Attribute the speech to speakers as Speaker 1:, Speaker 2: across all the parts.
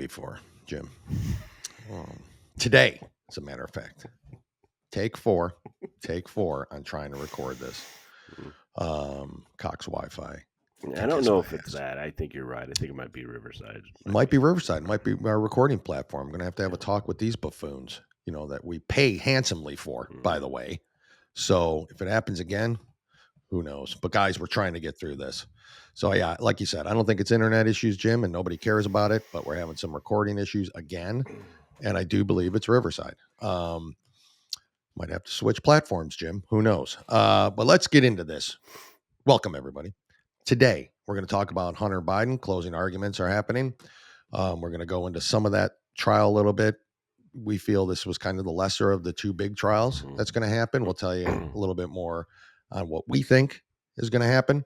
Speaker 1: before, Jim. Today, as a matter of fact. Take four on trying to record this. Cox Wi-Fi.
Speaker 2: I don't know if it's that. I think you're right. I think it might be Riverside.
Speaker 1: Might be Riverside. Might be our recording platform. I'm going to have a talk with these buffoons, that we pay handsomely for, by the way. So if it happens again, who knows? But guys, we're trying to get through this. So yeah, like you said, I don't think it's internet issues, Jim, and nobody cares about it, but we're having some recording issues again. And I do believe it's Riverside. Might have to switch platforms, Jim. Who knows? But let's get into this. Welcome, everybody. Today, we're going to talk about Hunter Biden. Closing arguments are happening. We're going to go into some of that trial a little bit. We feel this was kind of the lesser of the two big trials that's going to happen. We'll tell you a little bit more on what we think is going to happen.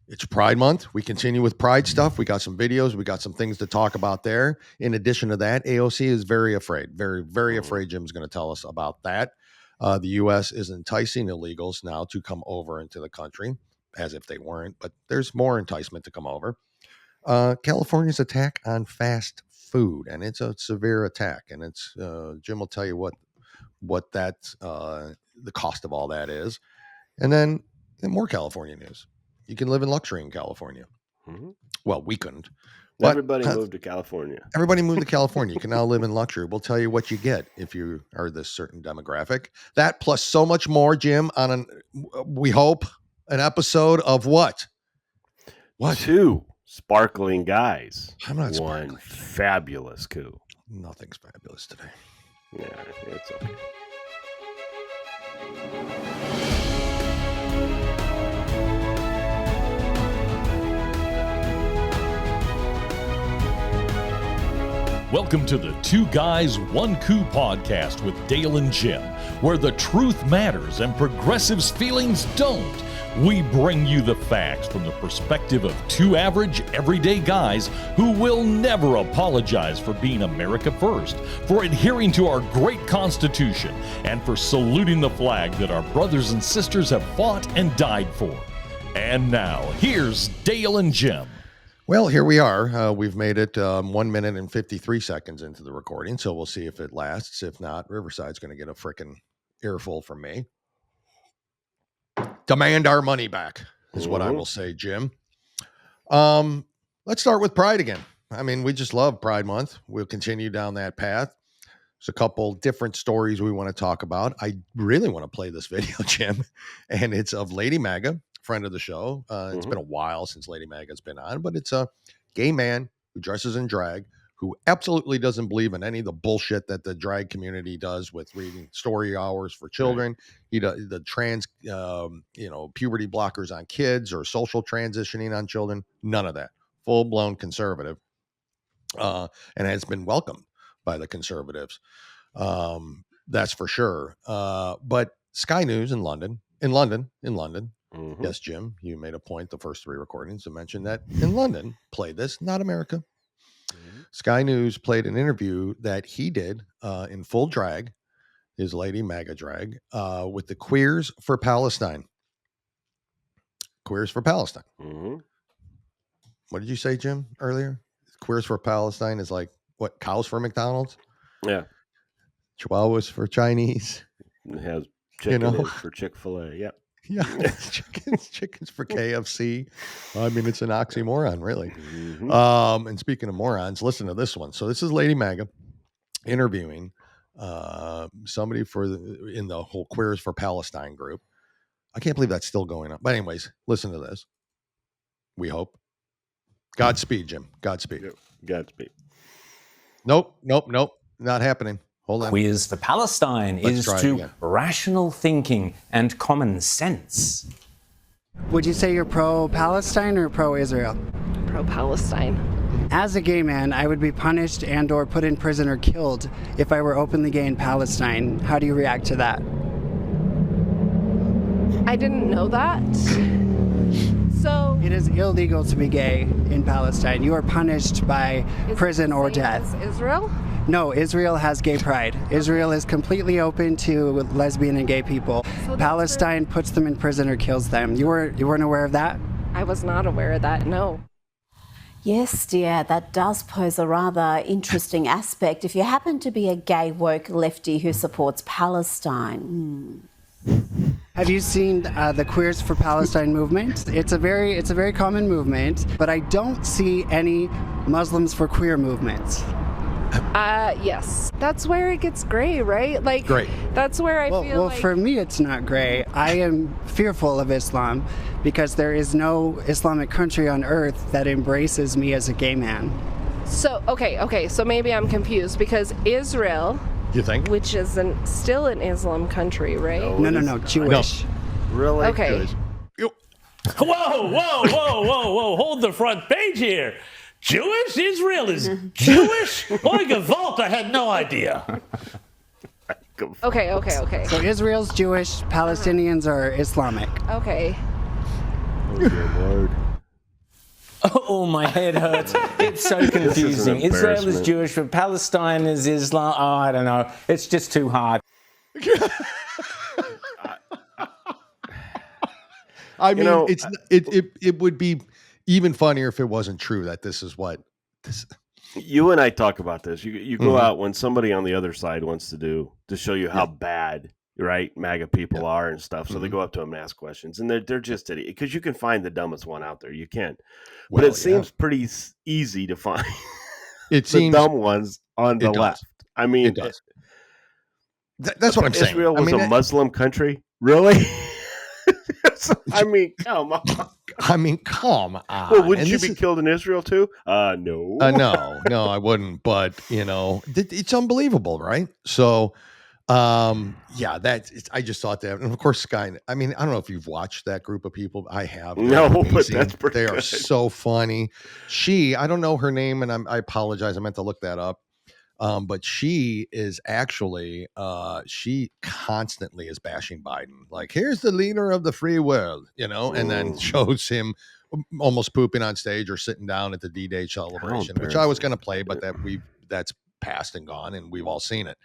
Speaker 1: It's Pride Month. We continue with Pride stuff. We got some videos. We got some things to talk about there. In addition to that, AOC is very afraid, very, very afraid. Jim's going to tell us about that. The U.S. is enticing illegals now to come over into the country, as if they weren't, but there's more enticement to come over. California's attack on fast food, and it's a severe attack. And it's Jim will tell you what that the cost of all that is. And then more California news. You can live in luxury in California. Mm-hmm. Well, we couldn't.
Speaker 2: Everybody moved to California.
Speaker 1: Everybody moved to California. You can now live in luxury. We'll tell you what you get if you are this certain demographic. That plus so much more, Jim, on we hope, an episode of what?
Speaker 2: What? Two sparkling guys.
Speaker 1: I'm not
Speaker 2: One
Speaker 1: sparkling.
Speaker 2: Fabulous coup.
Speaker 1: Nothing's fabulous today.
Speaker 2: Yeah, it's okay.
Speaker 3: Welcome to the Two Guys, One Coup podcast with Dale and Jim, where the truth matters and progressives' feelings don't. We bring you the facts from the perspective of two average, everyday guys who will never apologize for being America first, for adhering to our great Constitution, and for saluting the flag that our brothers and sisters have fought and died for. And now, here's Dale and Jim.
Speaker 1: Well, here we are. We've made it 1 minute and 53 seconds into the recording, so we'll see if it lasts. If not, Riverside's going to get a freaking earful from me. Demand our money back is what I will say, Jim. Let's start with Pride again. I mean, we just love Pride Month. We'll continue down that path. There's a couple different stories we want to talk about. I really want to play this video, Jim, and it's of Lady Maga, friend of the show. It's been a while since Lady Maga's been on, but it's a gay man who dresses in drag, who absolutely doesn't believe in any of the bullshit that the drag community does with reading story hours for children. He does the trans, puberty blockers on kids or social transitioning on children. None of that. Full blown conservative, and has been welcomed by the conservatives. That's for sure. But Sky News in London. Mm-hmm. Yes, Jim, you made a point the first three recordings to mention that in London, played this, not America. Mm-hmm. Sky News played an interview that he did in full drag, his Lady Maga drag, with the Queers for Palestine. Queers for Palestine. Mm-hmm. What did you say, Jim, earlier? Queers for Palestine is like, what, cows for McDonald's?
Speaker 2: Yeah.
Speaker 1: Chihuahuas for Chinese.
Speaker 2: It has chicken for Chick-fil-A, yep.
Speaker 1: Yeah, chickens for KFC. I mean, it's an oxymoron, really. Mm-hmm. And speaking of morons, listen to this one. So this is Lady Maga interviewing somebody in the whole Queers for Palestine group. I can't believe that's still going on. But anyways, listen to this. We hope. Godspeed, Jim. Godspeed.
Speaker 2: Yep. Godspeed.
Speaker 1: Nope. Not happening. Hold on.
Speaker 4: Queers for Palestine is to rational thinking and common sense.
Speaker 5: Would you say you're pro-Palestine or pro-Israel?
Speaker 6: Pro-Palestine.
Speaker 5: As a gay man, I would be punished and or put in prison or killed if I were openly gay in Palestine. How do you react to that?
Speaker 6: I didn't know that. So
Speaker 5: it is illegal to be gay in Palestine. You are punished by prison or death.
Speaker 6: Israel?
Speaker 5: No, Israel has gay pride. Israel is completely open to lesbian and gay people. So Palestine puts them in prison or kills them. You weren't aware of that?
Speaker 6: I was not aware of that, no.
Speaker 7: Yes, dear, that does pose a rather interesting aspect if you happen to be a gay woke lefty who supports Palestine.
Speaker 5: Have you seen the Queers for Palestine movement? It's a very common movement, but I don't see any Muslims for Queer movements.
Speaker 6: Yes. That's where it gets gray, right? Like,
Speaker 1: Great.
Speaker 6: That's where I feel
Speaker 5: well,
Speaker 6: like...
Speaker 5: for me, it's not gray. I am fearful of Islam because there is no Islamic country on earth that embraces me as a gay man.
Speaker 6: So, okay, so maybe I'm confused because Israel,
Speaker 1: You think?
Speaker 6: which is still an Islam country, right?
Speaker 5: No, Jewish.
Speaker 2: Really?
Speaker 6: Okay.
Speaker 8: Whoa. Hold the front page here. Jewish? Israel is Jewish? Boy, Gewalt, I had no idea.
Speaker 6: Okay.
Speaker 5: So Israel's Jewish, Palestinians are Islamic.
Speaker 6: Okay.
Speaker 2: Oh, dear Lord.
Speaker 4: Oh, my head hurts. It's so confusing. Israel is
Speaker 2: embarrassment.
Speaker 4: Jewish, but Palestine is Islam. Oh, I don't know. It's just too hard.
Speaker 1: I mean,
Speaker 2: know,
Speaker 1: it would be even funnier if it wasn't true that this is what this.
Speaker 2: You and I talk about this. You go
Speaker 1: Mhm.
Speaker 2: out when somebody on the other side wants to show you how bad, right, MAGA people are and stuff. So they go up to them and ask questions, and they're just idiots because you can find the dumbest one out there. You can, but it seems pretty easy to find.
Speaker 1: It
Speaker 2: the
Speaker 1: seems
Speaker 2: dumb ones on the
Speaker 1: it does.
Speaker 2: left. I mean,
Speaker 1: It does. That's what I'm saying.
Speaker 2: Israel was
Speaker 1: I mean,
Speaker 2: a Muslim country, really? I mean, come on.
Speaker 1: Come on.
Speaker 2: Well, wouldn't
Speaker 1: And
Speaker 2: you
Speaker 1: this
Speaker 2: be
Speaker 1: is-
Speaker 2: killed in Israel too? No.
Speaker 1: No, I wouldn't. But it's unbelievable, right? So, yeah, I just thought that, and of course, Sky. I mean, I don't know if you've watched that group of people. I have. They're
Speaker 2: No, but
Speaker 1: amazing.
Speaker 2: that's pretty
Speaker 1: They are
Speaker 2: good.
Speaker 1: so funny. I don't know her name, and I apologize. I meant to look that up. But she is actually, she constantly is bashing Biden. Like, here's the leader of the free world, and then shows him almost pooping on stage or sitting down at the D-Day celebration, which I was going to play, but that's passed and gone, and we've all seen it.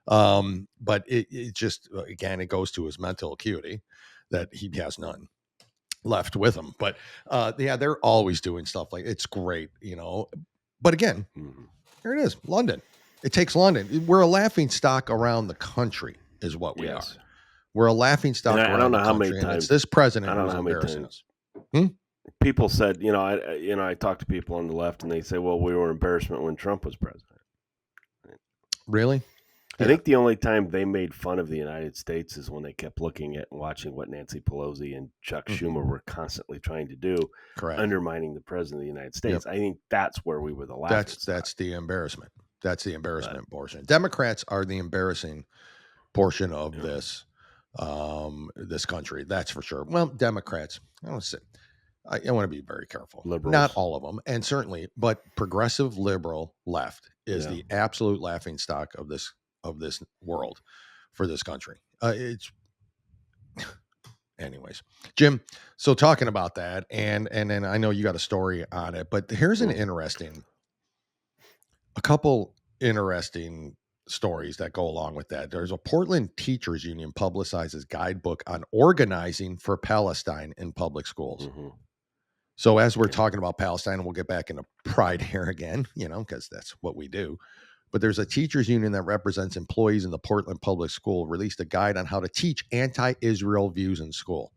Speaker 1: But it just, again, it goes to his mental acuity that he has none left with him. But yeah, they're always doing stuff like it's great, But again, here it is, London. It takes London. We're a laughing stock around the country, is what we are. We're a laughing stock
Speaker 2: And I
Speaker 1: around
Speaker 2: don't know
Speaker 1: the
Speaker 2: how
Speaker 1: country.
Speaker 2: many
Speaker 1: And
Speaker 2: times
Speaker 1: it's this president
Speaker 2: I don't
Speaker 1: who's
Speaker 2: know how many
Speaker 1: embarrassing
Speaker 2: times
Speaker 1: us.
Speaker 2: people said, I talk to people on the left, and they say, "Well, we were an embarrassment when Trump was president."
Speaker 1: Really?
Speaker 2: I think the only time they made fun of the United States is when they kept looking at and watching what Nancy Pelosi and Chuck Schumer were constantly trying to do,
Speaker 1: Correct.
Speaker 2: Undermining the president of the United States. I think that's where we were the last.
Speaker 1: That's the embarrassment. That's the embarrassment portion. Democrats are the embarrassing portion of this country. That's for sure. Well, Democrats, I want to be very careful.
Speaker 2: Liberals.
Speaker 1: Not all of them, and certainly, but progressive liberal left is the absolute laughing stock of this world for this country. It's anyways, Jim. So talking about that, and then I know you got a story on it, but here's a couple interesting stories that go along with that. There's a Portland teachers union publicizes guidebook on organizing for Palestine in public schools. So as we're talking about Palestine, and we'll get back into pride here again, because that's what we do. But there's a teachers union that represents employees in the Portland public school released a guide on how to teach anti-Israel views in school.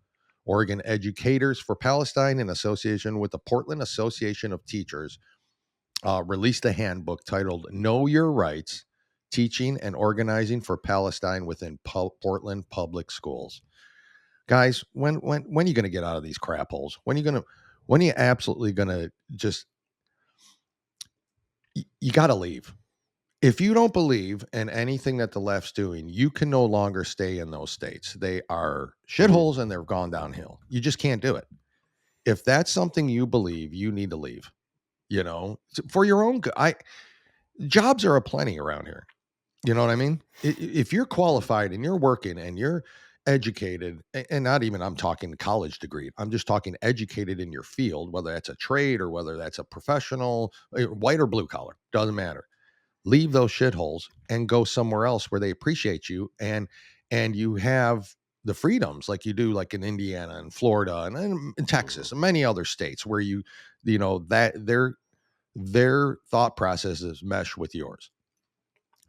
Speaker 1: Oregon Educators for Palestine, in association with the Portland Association of Teachers, released a handbook titled Know Your Rights, Teaching and Organizing for Palestine Within Portland Public Schools. Guys, when are you going to get out of these crap holes? When are you absolutely going to just, you got to leave. If you don't believe in anything that the left's doing, you can no longer stay in those states. They are shitholes and they've gone downhill. You just can't do it. If that's something you believe, you need to leave. For your own good. Jobs are aplenty around here. You know what I mean? If you're qualified and you're working and you're educated, and not even I'm talking college degree, I'm just talking educated in your field, whether that's a trade or whether that's a professional, white or blue collar, doesn't matter. Leave those shitholes and go somewhere else where they appreciate you and you have the freedoms like you do, like in Indiana and Florida and in Texas and many other states where that their thought processes mesh with yours.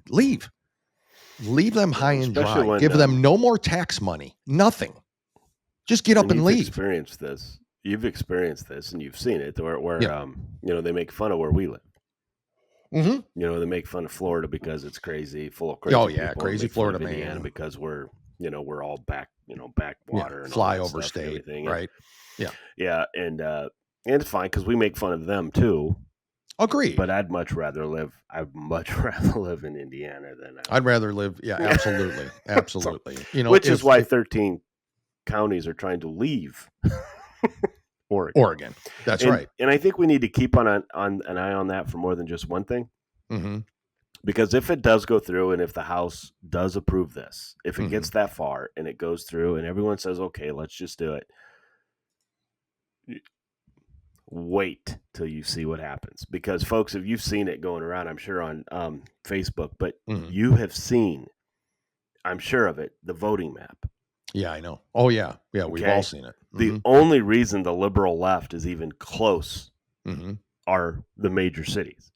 Speaker 1: Leave them high and dry. Give them no more tax money, nothing. Just get up and leave.
Speaker 2: You've experienced this and you've seen it where they make fun of where we live.
Speaker 1: Mm-hmm.
Speaker 2: They make fun of Florida because it's crazy, full of crazy people.
Speaker 1: Crazy Florida, man.
Speaker 2: Indiana because we're all backwater and
Speaker 1: flyover state, right?
Speaker 2: Yeah, and it's fine because we make fun of them too.
Speaker 1: Agreed.
Speaker 2: But I'd much rather live in Indiana than
Speaker 1: I'd rather live. Yeah, absolutely, absolutely.
Speaker 2: Which is why 13 counties are trying to leave
Speaker 1: Oregon. That's right.
Speaker 2: And I think we need to keep on an eye on that for more than just one thing.
Speaker 1: Mm-hmm.
Speaker 2: Because if it does go through and if the House does approve this, if it gets that far and it goes through and everyone says, okay, let's just do it. Wait till you see what happens. Because, folks, if you've seen it going around, I'm sure on Facebook, but you have seen, I'm sure of it, the voting map.
Speaker 1: Yeah, I know. Oh, yeah. Yeah, we've all seen it.
Speaker 2: The only reason the liberal left is even close are the major cities.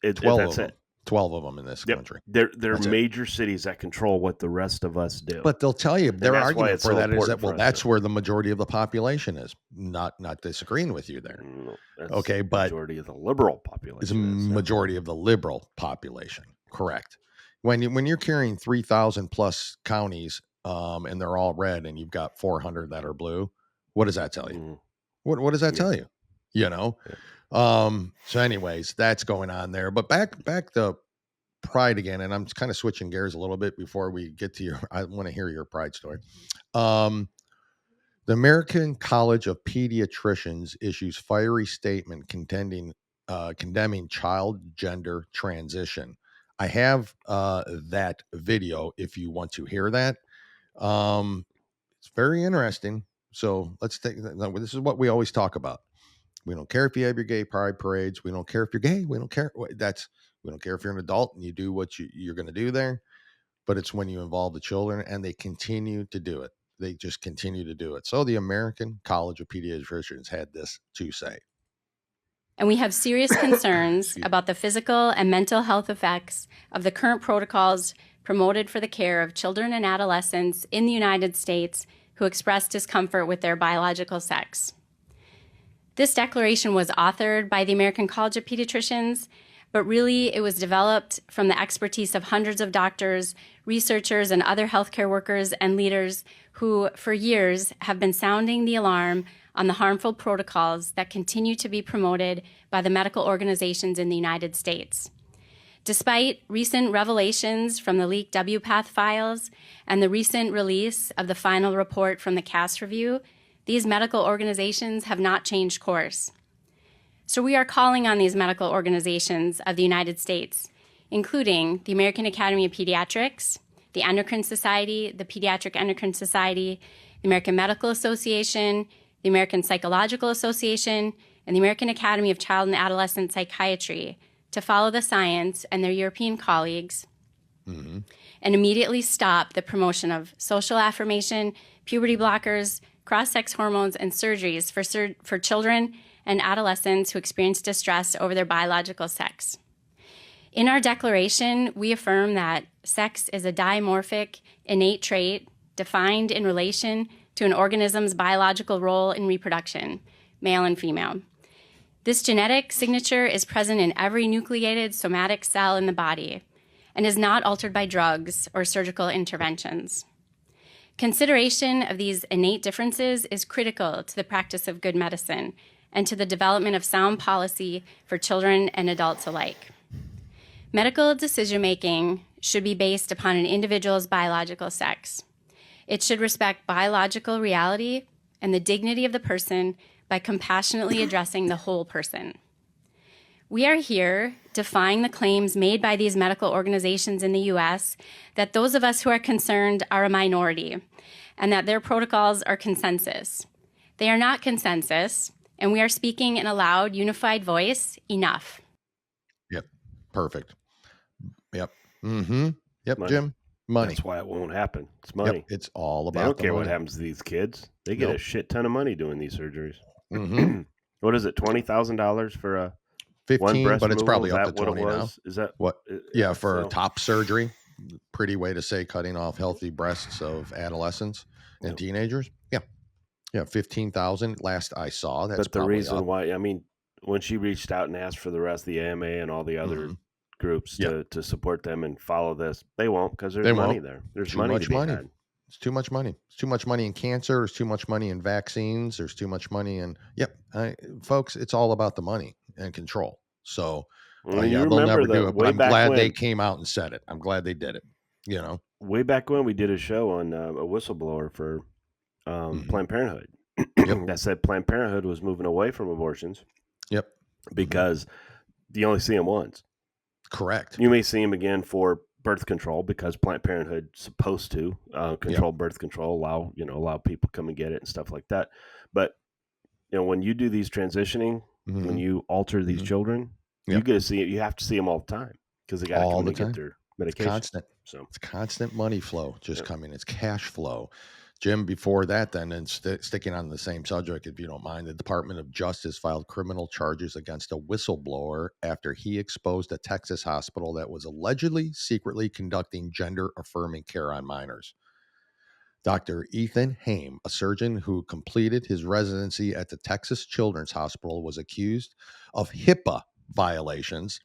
Speaker 1: 12 of them in this country.
Speaker 2: They're major cities that control what the rest of us do.
Speaker 1: But they'll tell you their argument for that is that, that's where the majority of the population is. Not disagreeing with you there.
Speaker 2: No,
Speaker 1: but
Speaker 2: majority of the liberal population.
Speaker 1: It's a majority of the liberal population. Correct. When you're carrying 3,000 plus counties, and they're all red, and you've got 400 that are blue, what does that tell you? What does that tell you? So anyways, that's going on there. But back to Pride again, and I'm kind of switching gears a little bit before we get to I want to hear your Pride story. The American College of Pediatricians issues fiery statement condemning child gender transition. I have that video if you want to hear that. It's very interesting. So let's take this is what we always talk about. We don't care if you have your gay pride parades. We don't care if you're gay. We don't care. We don't care if you're an adult and you do what you're going to do there. But it's when you involve the children, and they continue to do it. They just continue to do it. So the American College of Pediatricians had this to say.
Speaker 9: And we have serious concerns about the physical and mental health effects of the current protocols promoted for the care of children and adolescents in the United States who express discomfort with their biological sex. This declaration was authored by the American College of Pediatricians, but really it was developed from the expertise of hundreds of doctors, researchers, and other healthcare workers and leaders who, for years, have been sounding the alarm on the harmful protocols that continue to be promoted by the medical organizations in the United States. Despite recent revelations from the leaked WPATH files and the recent release of the final report from the CAS review, these medical organizations have not changed course. So we are calling on these medical organizations of the United States, including the American Academy of Pediatrics, the Endocrine Society, the Pediatric Endocrine Society, the American Medical Association, the American Psychological Association, and the American Academy of Child and Adolescent Psychiatry to follow the science and their European colleagues and immediately stop the promotion of social affirmation, puberty blockers, cross-sex hormones, and surgeries for children and adolescents who experience distress over their biological sex. In our declaration, we affirm that sex is a dimorphic, innate trait defined in relation to an organism's biological role in reproduction, male and female. This genetic signature is present in every nucleated somatic cell in the body and is not altered by drugs or surgical interventions. Consideration of these innate differences is critical to the practice of good medicine and to the development of sound policy for children and adults alike. Medical decision-making should be based upon an individual's biological sex. It should respect biological reality and the dignity of the person by compassionately addressing the whole person. We are here defying the claims made by these medical organizations in the U.S. that those of us who are concerned are a minority and that their protocols are consensus. They are not consensus, and we are speaking in a loud, unified voice. Enough.
Speaker 1: Yep. Perfect. Yep. Mm-hmm. Yep, Jim. Money.
Speaker 2: That's why it won't happen. It's money.
Speaker 1: Yep, it's all about.
Speaker 2: They don't care
Speaker 1: money.
Speaker 2: what happens to these kids. They get a shit ton of money doing these surgeries.
Speaker 1: Mm-hmm.
Speaker 2: What is it? $20,000 for a
Speaker 1: 15,
Speaker 2: one breast
Speaker 1: but it's
Speaker 2: removal?
Speaker 1: probably up to 20 now.
Speaker 2: Is that
Speaker 1: what? Yeah, for
Speaker 2: so,
Speaker 1: top surgery. Pretty way to say cutting off healthy breasts of adolescents and teenagers. Yeah, 15,000 last I saw. That's
Speaker 2: but the
Speaker 1: probably
Speaker 2: reason
Speaker 1: up.
Speaker 2: why, I mean, when she reached out and asked for the rest of the AMA and all the other groups to support them and follow this, they won't, because there's money there. There's
Speaker 1: too
Speaker 2: money
Speaker 1: much
Speaker 2: to be
Speaker 1: money.
Speaker 2: had.
Speaker 1: It's too much money. It's too much money in cancer. There's too much money in vaccines. There's too much money in folks. It's all about the money and control. So
Speaker 2: you
Speaker 1: they'll
Speaker 2: remember
Speaker 1: never do it. But I'm glad they came out and said it. I'm glad they did it. You know,
Speaker 2: way back when we did a show on a whistleblower for Planned Parenthood that said Planned Parenthood was moving away from abortions.
Speaker 1: Yep.
Speaker 2: Because you only see them once.
Speaker 1: Correct.
Speaker 2: You may see them again for birth control because Planned Parenthood's supposed to control birth control, allow people come and get it and stuff like that. But when you do these transitioning, when you alter these children, you get to see it. You have to see them all the time because they got to come and get their medication.
Speaker 1: It's constant. So it's constant money flow coming. It's cash flow. Jim, before that, then, and sticking on the same subject, if you don't mind, the Department of Justice filed criminal charges against a whistleblower after he exposed a Texas hospital that was allegedly secretly conducting gender-affirming care on minors. Dr. Ethan Haim, a surgeon who completed his residency at the Texas Children's Hospital, was accused of HIPAA violations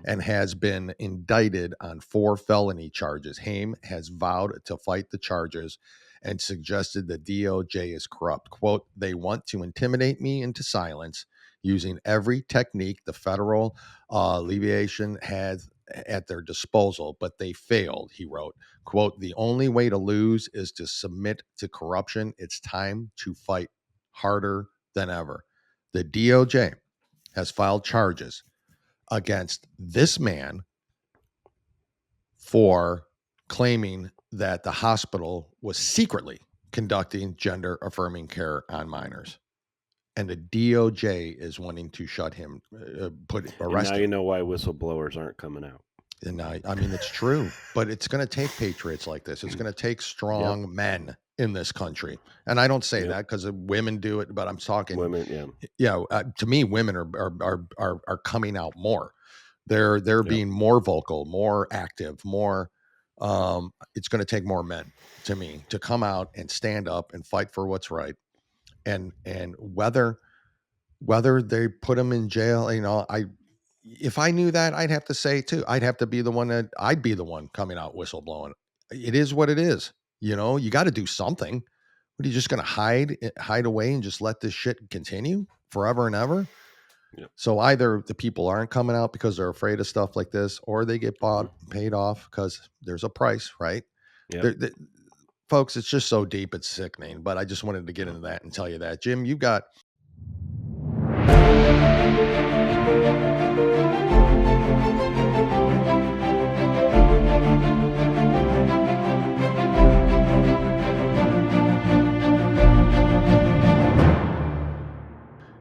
Speaker 1: and has been indicted on 4 felony charges. Haim has vowed to fight the charges and suggested the DOJ is corrupt. Quote, they want to intimidate me into silence using every technique the federal alleviation has at their disposal, but they failed, he wrote. Quote, the only way to lose is to submit to corruption. It's time to fight harder than ever. The DOJ has filed charges against this man for claiming that the hospital was secretly conducting gender-affirming care on minors. And the DOJ is wanting to shut him, arrest him.
Speaker 2: Now you know why whistleblowers aren't coming out.
Speaker 1: And I mean, it's true, but it's going to take patriots like this. It's going to take strong men in this country. And I don't say that because women do it, but I'm talking
Speaker 2: women.
Speaker 1: To me, women are coming out more. They're being more vocal, more active, more. It's going to take more men, to me, to come out and stand up and fight for what's right. And whether they put them in jail, if I knew that, I'd have to say too, I'd be the one coming out whistleblowing. It is what it is. You got to do something. What, are you just going to hide away and just let this shit continue forever and ever? Yep. So either the people aren't coming out because they're afraid of stuff like this, or they get bought, paid off because there's a price, right? Yep. Folks, it's just so deep, it's sickening. But I just wanted to get into that and tell you that. Jim, you got...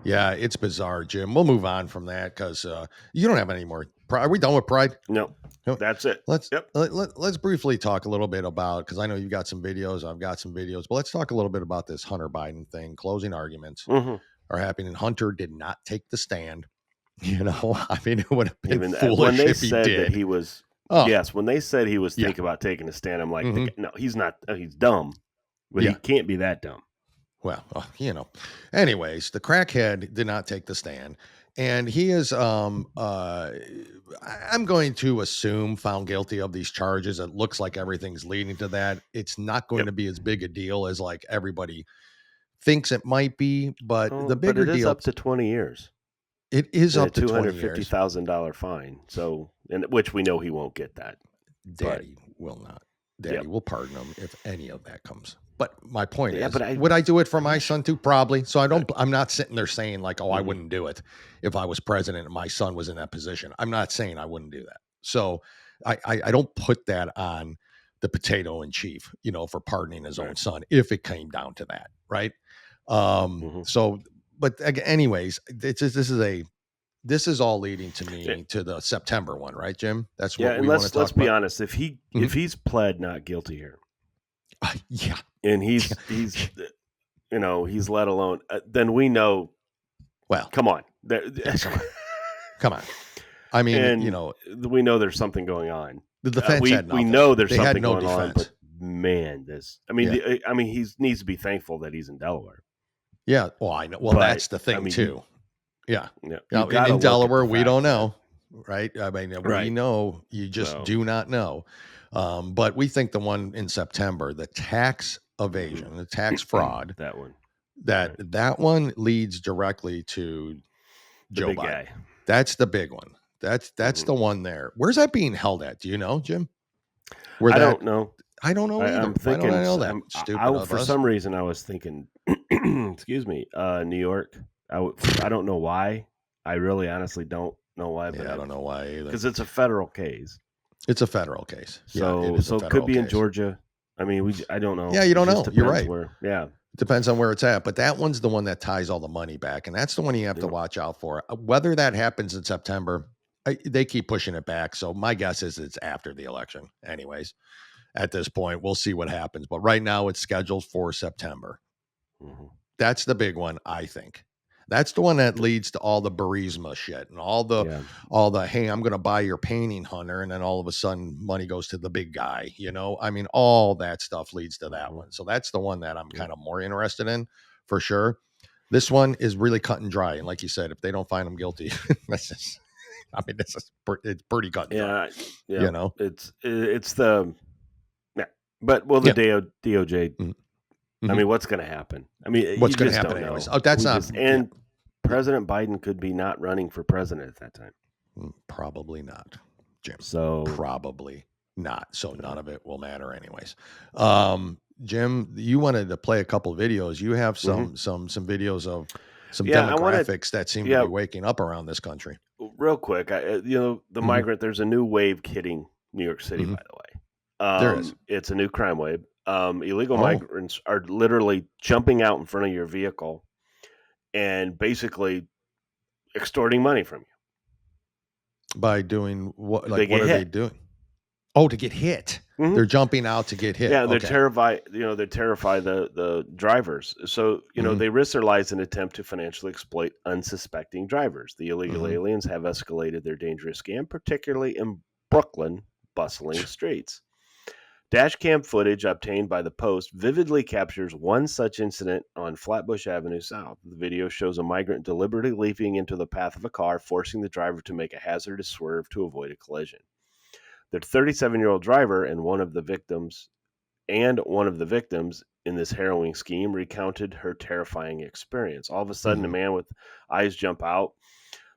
Speaker 1: Yeah, it's bizarre, Jim. We'll move on from that because you don't have any more. Are we done with Pride?
Speaker 2: No, that's it.
Speaker 1: Let's briefly talk a little bit about, because I know you've got some videos, I've got some videos, but let's talk a little bit about this Hunter Biden thing. Closing arguments are happening. Hunter did not take the stand. I mean, it would have been foolish if he did. When they said that
Speaker 2: he was, when they said he was thinking about taking a stand, I'm like, no, he's not. He's dumb, but he can't be that dumb.
Speaker 1: Well, anyways, the crackhead did not take the stand, and he is, I'm going to assume, found guilty of these charges. It looks like everything's leading to that. It's not going to be as big a deal as like everybody thinks it might be, but the bigger deal,
Speaker 2: is up to 20 years.
Speaker 1: It is up to
Speaker 2: $250,000 fine. So, and which we know he won't get that.
Speaker 1: Daddy will not. Daddy will pardon him if any of that comes. But my point is, would I do it for my son too? Probably. So I'm not sitting there saying like, I wouldn't do it if I was president and my son was in that position. I'm not saying I wouldn't do that. So I don't put that on the potato in chief, for pardoning his own son, if it came down to that. Right. So, but anyways, this is a this is all leading to me to the September one, right, Jim? That's what
Speaker 2: and
Speaker 1: we want to talk
Speaker 2: let's
Speaker 1: about.
Speaker 2: be honest. If he's pled not guilty here,
Speaker 1: yeah,
Speaker 2: and he's he's let alone, then we know.
Speaker 1: Well,
Speaker 2: come on,
Speaker 1: come on. I mean,
Speaker 2: and we know there's something going on.
Speaker 1: The defense had nothing.
Speaker 2: We know there's
Speaker 1: they
Speaker 2: something
Speaker 1: had no
Speaker 2: going
Speaker 1: defense.
Speaker 2: on, but man, he needs to be thankful that he's in Delaware.
Speaker 1: Yeah, well, I know. Well, that's the thing too. Yeah. Now, in Delaware, we don't know, right? I mean, we know, you just do not know. But we think the one in September, the tax evasion, the tax fraud, that one leads directly to Joe Biden. Guy. That's the big one. That's the one there. Where's that being held at? Do you know, Jim?
Speaker 2: I don't know.
Speaker 1: I don't know either.
Speaker 2: I'm thinking,
Speaker 1: why don't I know that?
Speaker 2: For some reason, I was thinking, excuse me, New York. I don't know why. I really honestly don't know why. But
Speaker 1: I don't know why either.
Speaker 2: Because it's a federal case.
Speaker 1: It's a federal case.
Speaker 2: So it could be in Georgia. I mean, I don't know.
Speaker 1: Yeah, you don't know. You're right.
Speaker 2: It
Speaker 1: depends on where it's at. But that one's the one that ties all the money back. And that's the one you have to watch out for. Whether that happens in September, they keep pushing it back. So my guess is it's after the election. Anyways, at this point, we'll see what happens. But right now it's scheduled for September. Mm-hmm. That's the big one, I think. That's the one that leads to all the Burisma shit and all the, hey, I'm going to buy your painting, Hunter. And then all of a sudden money goes to the big guy, I mean, all that stuff leads to that one. So that's the one that I'm kind of more interested in for sure. This one is really cut and dry. And like you said, if they don't find him guilty, it's pretty cut and dry.
Speaker 2: Yeah. It's the, but the DOJ, I mean, what's going to happen? I mean,
Speaker 1: what's going to happen anyways? Oh, that's not.
Speaker 2: And President Biden could be not running for president at that time.
Speaker 1: Probably not, Jim.
Speaker 2: So
Speaker 1: probably not. So none of it will matter anyways. Jim, you wanted to play a couple of videos. You have some videos of some demographics that seem to be waking up around this country.
Speaker 2: Real quick, the migrant. There's a new wave hitting New York City, by the way.
Speaker 1: There is.
Speaker 2: It's a new crime wave. Illegal migrants are literally jumping out in front of your vehicle and basically extorting money from you.
Speaker 1: By doing what? Like, what are they doing? Oh, to get hit. Mm-hmm. They're jumping out to get hit.
Speaker 2: Yeah, they're terrified. They terrify the drivers. So, they risk their lives in an attempt to financially exploit unsuspecting drivers. The illegal aliens have escalated their dangerous scam, particularly in Brooklyn, bustling streets. Dashcam footage obtained by the Post vividly captures one such incident on Flatbush Avenue South. The video shows a migrant deliberately leaping into the path of a car, forcing the driver to make a hazardous swerve to avoid a collision. The 37-year-old driver and one of the victims in this harrowing scheme recounted her terrifying experience. All of a sudden, a man with eyes jump out.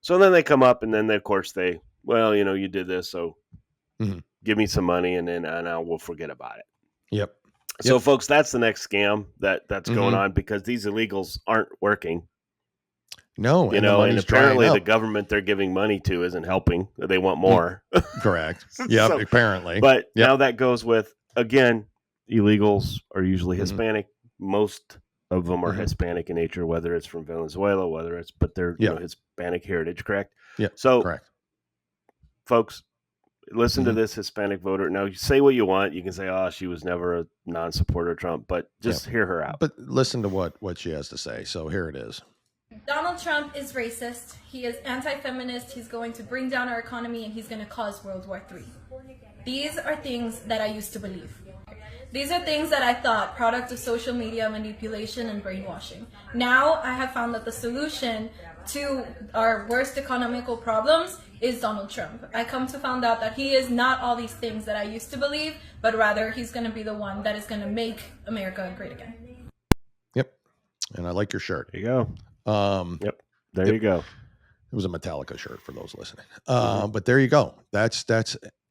Speaker 2: So then they come up, and then, of course, you did this, so... give me some money and then we'll forget about it.
Speaker 1: Yep.
Speaker 2: So folks, that's the next scam that's going on because these illegals aren't working.
Speaker 1: No,
Speaker 2: and apparently the government they're giving money to isn't helping. They want more.
Speaker 1: Correct. Yeah, so, apparently.
Speaker 2: But now that goes with, again, illegals are usually Hispanic. Most of them are Hispanic in nature, whether it's from Venezuela, but they're Hispanic heritage, correct?
Speaker 1: Yeah.
Speaker 2: So
Speaker 1: correct.
Speaker 2: Folks, listen to this Hispanic voter. Now, you say what you want. You can say, she was never a non-supporter of Trump, but just hear her out.
Speaker 1: But listen to what she has to say. So here it is.
Speaker 10: Donald Trump is racist. He is anti-feminist. He's going to bring down our economy, and he's going to cause World War III. These are things that I used to believe. These are things that I thought, product of social media manipulation and brainwashing. Now, I have found that the solution to our worst economical problems is Donald Trump. I come to find out that he is not all these things that I used to believe, but rather he's going to be the one that is going to make America great again.
Speaker 1: Yep. And I like your shirt.
Speaker 2: There you go. Yep. There you go.
Speaker 1: It was a Metallica shirt for those listening. But there you go.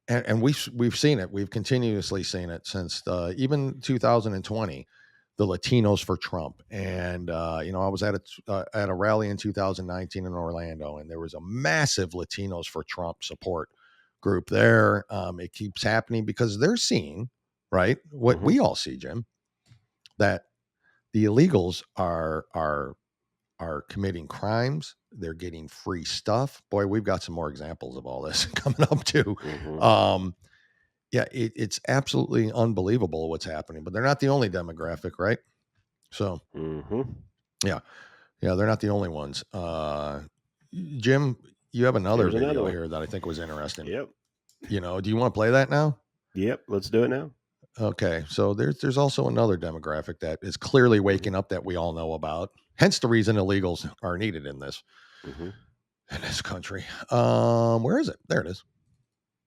Speaker 1: And we've seen it. We've continuously seen it since even 2020. The Latinos for Trump. And, I was at a rally in 2019 in Orlando, and there was a massive Latinos for Trump support group there. It keeps happening because they're seeing, right, what we all see, Jim, that the illegals are committing crimes. they're getting free stuff. Boy, we've got some more examples of all this coming up too. Yeah, it's absolutely unbelievable what's happening, but they're not the only demographic, right? So, yeah, they're not the only ones. Jim, you have another video here that I think was interesting.
Speaker 2: Yep.
Speaker 1: You know, do you want to play that now?
Speaker 2: Yep, let's do it now.
Speaker 1: Okay, so there's also another demographic that is clearly waking up that we all know about. Hence the reason illegals are needed in this country. Where is it? There it is.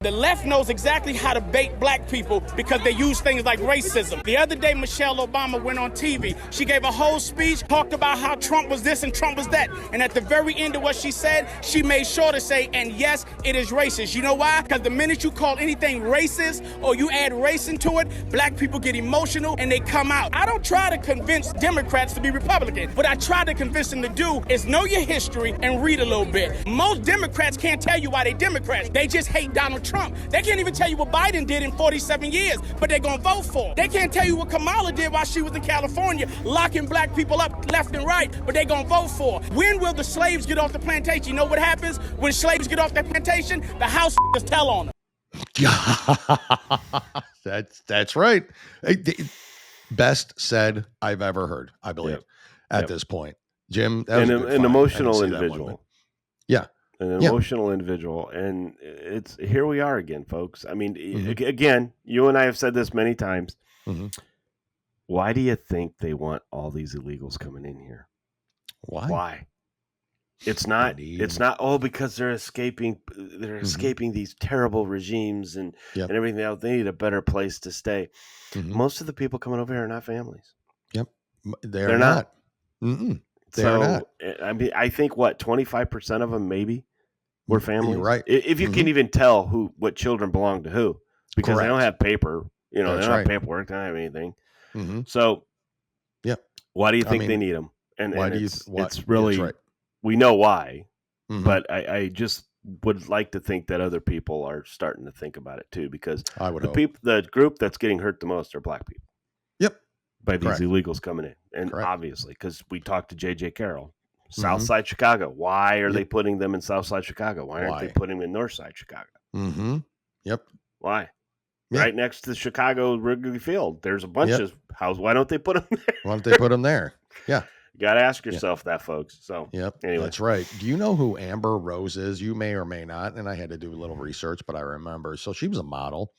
Speaker 11: The left knows exactly how to bait black people because they use things like racism. The other day, Michelle Obama went on TV. She gave a whole speech, talked about how Trump was this and Trump was that. And at the very end of what she said, she made sure to say, and yes, it is racist. You know why? Because the minute you call anything racist or you add race into it, black people get emotional and they come out. I don't try to convince Democrats to be Republican. What I try to convince them to do is know your history and read a little bit. Most Democrats can't tell you why they Democrats. They just hate Donald Trump. They can't even tell you what Biden did in 47 years, but they're going to vote for him. They can't tell you what Kamala did while she was in California, locking black people up left and right, but they're going to vote for her. When will the slaves get off the plantation? You know what happens when slaves get off the plantation? The house just tell on them.
Speaker 1: That's right. Best said I've ever heard, I believe, at this point. Jim, that was
Speaker 2: an emotional individual.
Speaker 1: Yeah.
Speaker 2: An emotional individual. And it's here we are again, folks. I mean, again, you and I have said this many times. Why do you think they want all these illegals coming in here? Why? It's not because they're escaping these terrible regimes and everything else. They need a better place to stay. Most of the people coming over here are not families.
Speaker 1: Yep. They're not. They're not.
Speaker 2: I mean, I think 25% of them maybe were families.
Speaker 1: You're right.
Speaker 2: If you can even tell what children belong to who, because they don't have paper, they don't have paperwork, they don't have anything. So, why do you think they need them? And it's really, we know why, but I just would like to think that other people are starting to think about it too, because the group that's getting hurt the most are black people. By these illegals coming in. And obviously, because we talked to J.J. Carroll, Southside Chicago. Why are they putting them in Southside Chicago? Why aren't they putting them in Northside Chicago? Why? Right next to Chicago Wrigley Field. There's a bunch of houses. Why don't they put them there?
Speaker 1: Why don't they put them there? Yeah.
Speaker 2: You got to ask yourself that, folks. So, anyway.
Speaker 1: That's right. Do you know who Amber Rose is? You may or may not. And I had to do a little research, but I remember. So she was a model.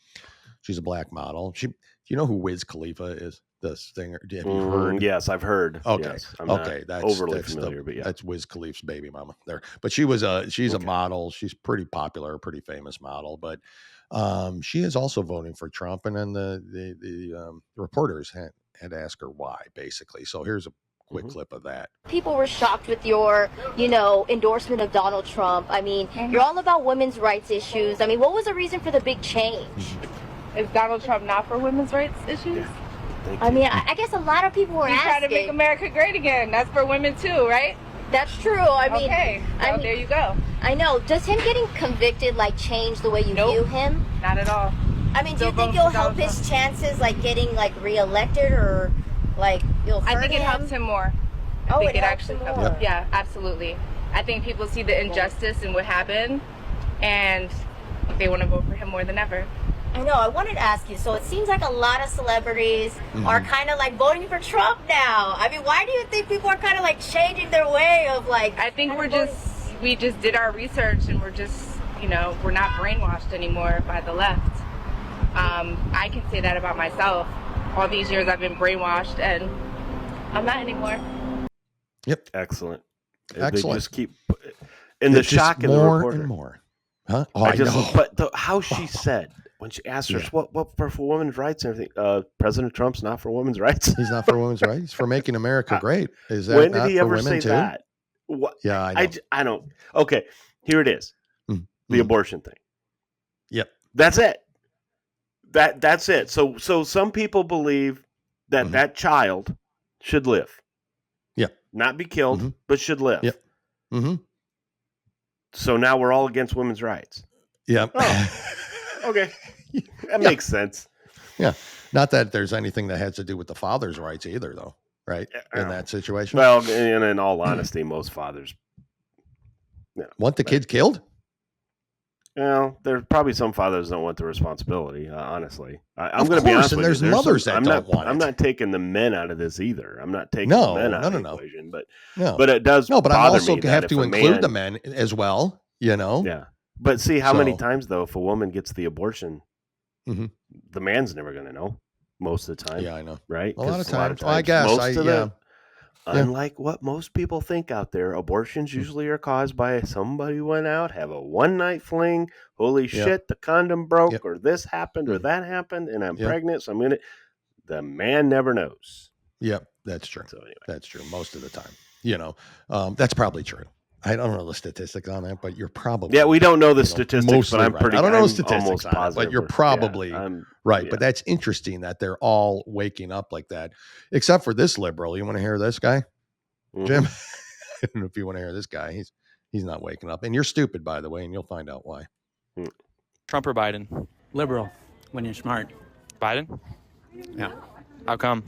Speaker 1: She's a black model. Do you know who Wiz Khalifa is? The singer. Have you heard?
Speaker 2: Yes, I've heard.
Speaker 1: Okay.
Speaker 2: Yes, I'm
Speaker 1: That's
Speaker 2: overly familiar, but
Speaker 1: that's Wiz Khalifa's baby mama there. But she's a model. She's pretty popular, pretty famous model. But she is also voting for Trump. And then the reporters had asked her why, basically. So here's a quick clip of that.
Speaker 12: People were shocked with your, endorsement of Donald Trump. I mean, you're all about women's rights issues. I mean, what was the reason for the big change?
Speaker 6: Is Donald Trump not for women's rights issues?
Speaker 12: I mean, I guess a lot of people were asking.
Speaker 6: Trying to make America great again. That's for women too, right?
Speaker 12: That's true. I mean,
Speaker 6: okay. Well, there you go.
Speaker 12: I know. Does him getting convicted change the way you view him?
Speaker 6: Not at all.
Speaker 12: I mean, do you think it'll help his chances getting reelected or you'll hurt him?
Speaker 6: I think it helps him more. I think it actually helps him. Yeah, absolutely. I think people see the injustice and what happened, and they want to vote for him more than ever.
Speaker 12: I know. I wanted to ask you. So it seems like a lot of celebrities are kind of voting for Trump now. I mean, why do you think people are kind of changing their way of
Speaker 6: I think we just did our research and we're just we're not brainwashed anymore by the left. I can say that about myself. All these years I've been brainwashed and I'm not anymore.
Speaker 1: Yep.
Speaker 2: Excellent.
Speaker 1: Excellent.
Speaker 2: They just keep in the shock in the reporter.
Speaker 1: And more. Huh? Oh,
Speaker 2: I know. But how she said. When she asked her, what for women's rights and everything, President Trump's not for women's rights.
Speaker 1: He's not for women's rights. He's for making America great. Is that
Speaker 2: when did he ever say
Speaker 1: too?
Speaker 2: that? What?
Speaker 1: Yeah, I know.
Speaker 2: I don't. Okay, here it is. The abortion thing.
Speaker 1: Yep.
Speaker 2: That's it. That's it. So some people believe that that child should live.
Speaker 1: Yeah.
Speaker 2: Not be killed, but should live.
Speaker 1: Yep.
Speaker 2: So now we're all against women's rights.
Speaker 1: Yep.
Speaker 2: Oh. Okay. That makes sense.
Speaker 1: Yeah. Not that there's anything that has to do with the father's rights either, though, right? In that situation.
Speaker 2: Well, and in all honesty, most fathers
Speaker 1: Want the kids killed?
Speaker 2: Well, there's probably some fathers don't want the responsibility. Honestly, I'm going to be honest with you.
Speaker 1: There's mothers that don't want it.
Speaker 2: I'm not taking the men out of this either. I'm not taking the men out of the equation. But it does.
Speaker 1: No, but I also
Speaker 2: me
Speaker 1: have to include the men as well.
Speaker 2: Yeah. But see how many times though, if a woman gets the abortion, the man's never going to know most of the time.
Speaker 1: Yeah, I know.
Speaker 2: Right?
Speaker 1: A lot of times. Well, I guess
Speaker 2: unlike what most people think out there, abortions usually are caused by somebody went out, have a one-night fling. Holy shit, the condom broke, or this happened, or that happened, and I'm pregnant, so I'm gonna. The man never knows.
Speaker 1: Yep, that's true.
Speaker 2: So anyway,
Speaker 1: that's true most of the time. That's probably true. I don't know the statistics on that, but you're probably
Speaker 2: we don't know the statistics, but I'm
Speaker 1: right.
Speaker 2: pretty.
Speaker 1: I don't know the
Speaker 2: I'm
Speaker 1: statistics on it, but you're probably right. But that's interesting that they're all waking up like that, except for this liberal. You want to hear this guy, Jim? I don't know if you want to hear this guy. He's not waking up, and you're stupid, by the way, and you'll find out why.
Speaker 13: Trump or Biden?
Speaker 14: Liberal, when you're smart.
Speaker 13: Biden?
Speaker 14: Yeah.
Speaker 13: How come?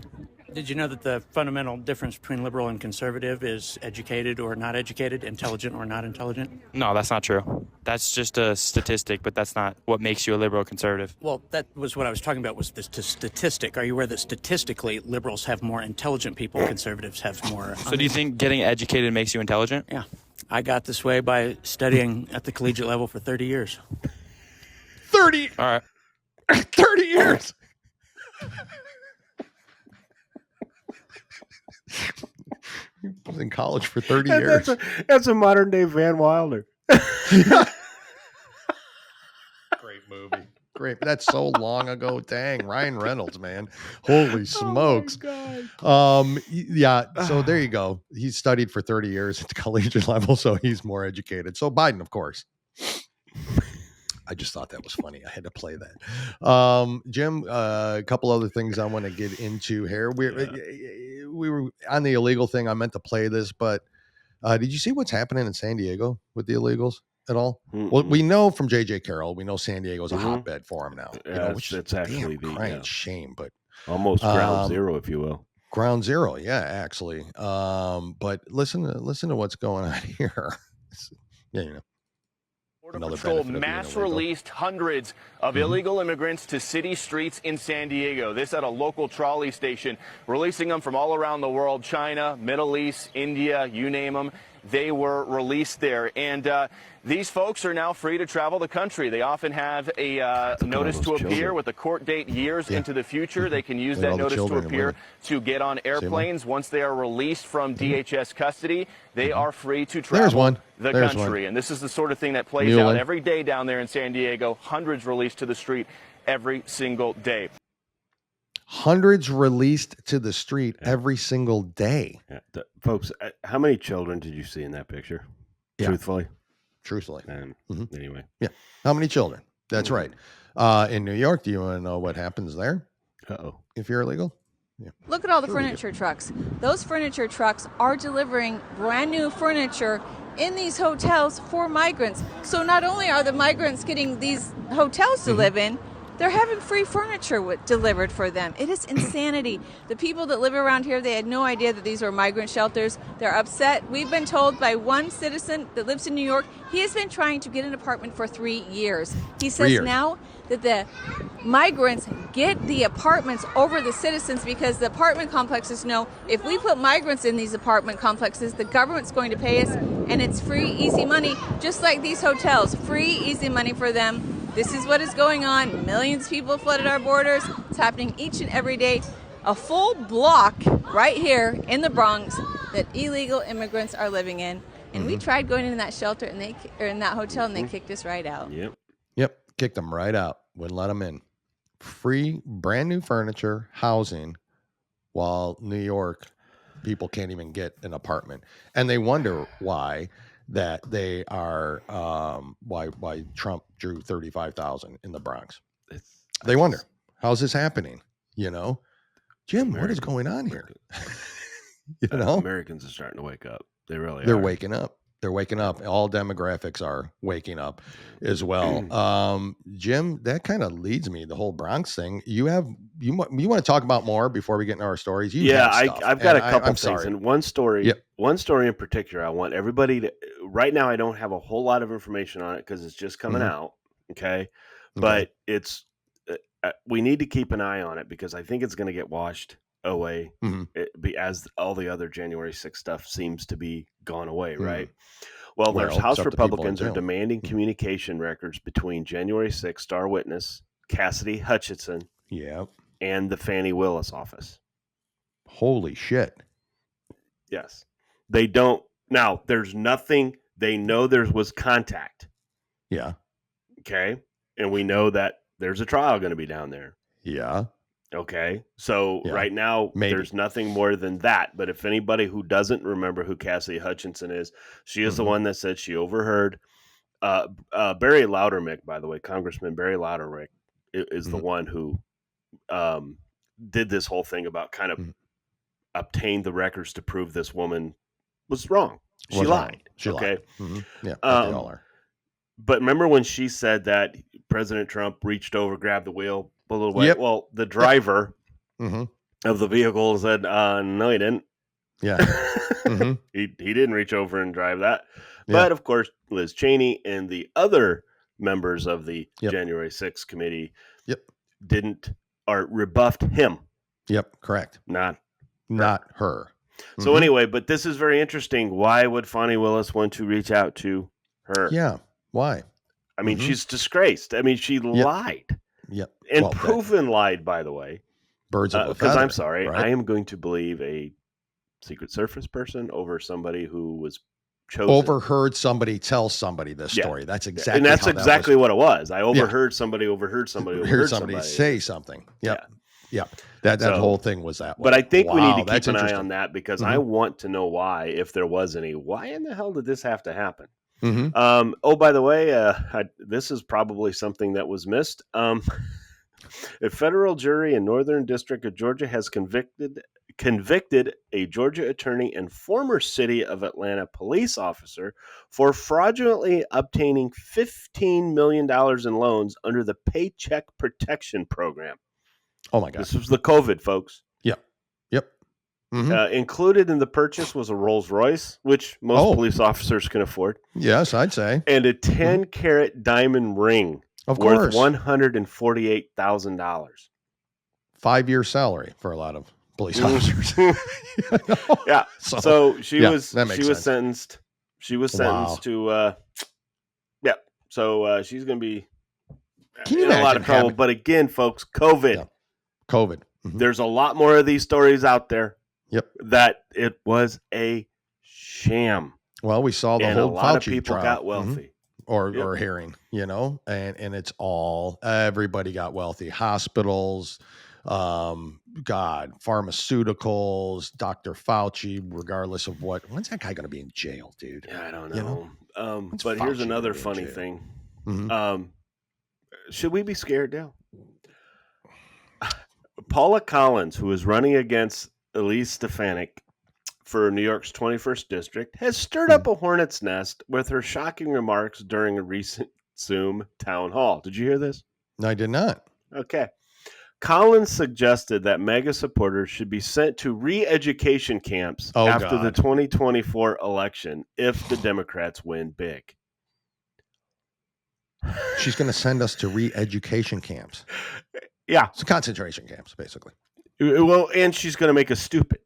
Speaker 14: Did you know that the fundamental difference between liberal and conservative is educated or not educated, intelligent or not intelligent?
Speaker 13: No, that's not true. That's just a statistic, but that's not what makes you a liberal or conservative.
Speaker 14: Well, that was what I was talking about, was the statistic. Are you aware that statistically liberals have more intelligent people, conservatives have more...
Speaker 13: So do you think getting educated makes you intelligent?
Speaker 14: Yeah. I got this way by studying at the collegiate level for 30 years.
Speaker 1: 30?
Speaker 13: All right.
Speaker 1: 30 years! He was in college for 30 years.
Speaker 2: That's a modern day Van Wilder.
Speaker 1: Great movie. Great. That's so long ago. Dang. Ryan Reynolds, man. Holy smokes.
Speaker 2: Oh my God.
Speaker 1: Yeah. So there you go. He studied for 30 years at the collegiate level, so he's more educated. So Biden, of course. I just thought that was funny. I had to play that. Jim, a couple other things I want to get into here. We were on the illegal thing. I meant to play this, but did you see what's happening in San Diego with the illegals at all? Well, we know from J.J. Carroll, we know San Diego's a hotbed for him now. Which
Speaker 2: it's actually
Speaker 1: the crying shame, but
Speaker 2: almost ground zero, if you will.
Speaker 1: Ground zero, yeah, actually. But listen to what's going on here.
Speaker 15: Border Patrol mass released hundreds of illegal immigrants to city streets in San Diego. This at a local trolley station, releasing them from all around the world, China, Middle East, India, you name them. They were released there. And these folks are now free to travel the country. They often have a notice to appear with a court date years into the future. They can use that notice to appear to get on airplanes. Once they are released from DHS custody, they are free to travel the country. And this is the sort of thing that plays out every day down there in San Diego. Hundreds released to the street every single day.
Speaker 1: Hundreds released to the street every single day.
Speaker 2: Yeah. Folks, how many children did you see in that picture? Truthfully. Anyway.
Speaker 1: Yeah. How many children? That's right. In New York, do you want to know what happens there? If you're illegal? Yeah.
Speaker 16: Look at all the furniture trucks. Those furniture trucks are delivering brand new furniture in these hotels for migrants. So not only are the migrants getting these hotels to live in, they're having free furniture delivered for them. It is insanity. The people that live around here, they had no idea that these were migrant shelters. They're upset. We've been told by one citizen that lives in New York, he has been trying to get an apartment for 3 years. He says now that the migrants get the apartments over the citizens because the apartment complexes know if we put migrants in these apartment complexes, the government's going to pay us, and it's free, easy money, just like these hotels. Free, easy money for them. This is what is going on. Millions of people flooded our borders. It's happening each and every day. A full block right here in the Bronx that illegal immigrants are living in. And we tried going in that shelter and in that hotel, and they kicked us right out.
Speaker 1: Yep. Kicked them right out. Wouldn't let them in. Free, brand new furniture, housing, while New York people can't even get an apartment. And they wonder why that they are why Trump drew 35,000 in the Bronx. They wonder, how's this happening? Jim, what is going on here?
Speaker 2: Americans are starting to wake up. They're
Speaker 1: waking up. They're waking up. All demographics are waking up as well. Jim, that kind of leads me, the whole Bronx thing. You have you want to talk about more before we get into our stories?
Speaker 2: I've got a couple things,
Speaker 1: sorry.
Speaker 2: and one story in particular. I want everybody to. Right now, I don't have a whole lot of information on it because it's just coming out. Okay, but it's we need to keep an eye on it because I think it's going to get washed away as all the other January 6th stuff seems to be gone away, right? Well, there's House Republicans are demanding communication records between January 6th star witness Cassidy Hutchinson and the Fani Willis office.
Speaker 1: Holy shit.
Speaker 2: Yes. They don't. Now, there's nothing. They know there was contact.
Speaker 1: Yeah.
Speaker 2: Okay. And we know that there's a trial going to be down there.
Speaker 1: Yeah.
Speaker 2: Okay. So right now, there's nothing more than that. But if anybody who doesn't remember who Cassidy Hutchinson is, she is the one that said she overheard Barry Loudermilk, by the way, Congressman Barry Loudermilk is the one who did this whole thing about kind of obtained the records to prove this woman was wrong. She lied.
Speaker 1: She lied. Yeah. They all are.
Speaker 2: But remember when she said that President Trump reached over, grabbed the wheel, pulled it away?
Speaker 1: Yep.
Speaker 2: Well, the driver of the vehicle said, no, he didn't.
Speaker 1: Yeah.
Speaker 2: He didn't reach over and drive that. But, of course, Liz Cheney and the other members of the January 6th committee didn't or rebuffed him.
Speaker 1: Yep, correct.
Speaker 2: Not
Speaker 1: her.
Speaker 2: So anyway, but this is very interesting. Why would Fani Willis want to reach out to her?
Speaker 1: Yeah. Why?
Speaker 2: I mean, she's disgraced. I mean, she lied.
Speaker 1: Yep.
Speaker 2: And proven lied, by the way.
Speaker 1: Birds of a feather.
Speaker 2: Because I'm sorry,
Speaker 1: right?
Speaker 2: I am going to believe a Secret Service person over somebody who was chosen.
Speaker 1: Overheard somebody tell somebody this story. That's exactly
Speaker 2: and that's
Speaker 1: how
Speaker 2: exactly
Speaker 1: that
Speaker 2: what it was. I overheard somebody overheard somebody
Speaker 1: say something. Yep. Yeah. That whole thing was that way.
Speaker 2: But I think we need to keep an eye on that because I want to know why, if there was any, why in the hell did this have to happen? Oh, by the way, this is probably something that was missed. A federal jury in Northern District of Georgia has convicted a Georgia attorney and former City of Atlanta police officer for fraudulently obtaining $15 million in loans under the Paycheck Protection Program.
Speaker 1: Oh my God!
Speaker 2: This was the COVID, folks.
Speaker 1: Yep.
Speaker 2: Included in the purchase was a Rolls Royce, which most police officers can afford.
Speaker 1: Yes, I'd say.
Speaker 2: And a 10-carat diamond ring worth $148,000.
Speaker 1: 5-year salary for a lot of police officers.
Speaker 2: Yeah. So she was sentenced. She was sentenced to So she's going to be in a lot of trouble. But again, folks, COVID.
Speaker 1: Yeah. COVID.
Speaker 2: There's a lot more of these stories out there.
Speaker 1: Yep.
Speaker 2: That it was a sham.
Speaker 1: Well, we saw the
Speaker 2: and
Speaker 1: whole
Speaker 2: a lot
Speaker 1: Fauci
Speaker 2: of people
Speaker 1: trial.
Speaker 2: got wealthy.
Speaker 1: Or hearing, and it's all, everybody got wealthy. Hospitals, pharmaceuticals, Dr. Fauci, regardless of when's that guy going to be in jail, dude?
Speaker 2: Yeah, I don't know. But here's another funny thing. Should we be scared now? Paula Collins, who is running against Elise Stefanik for New York's 21st District, has stirred up a hornet's nest with her shocking remarks during a recent Zoom town hall. Did you hear this?
Speaker 1: I did not.
Speaker 2: Okay. Collins suggested that MAGA supporters should be sent to re-education camps after the 2024 election if the Democrats win big.
Speaker 1: She's going to send us to re-education camps.
Speaker 2: Yeah.
Speaker 1: So concentration camps, basically.
Speaker 2: Well, and she's going to make us stupid.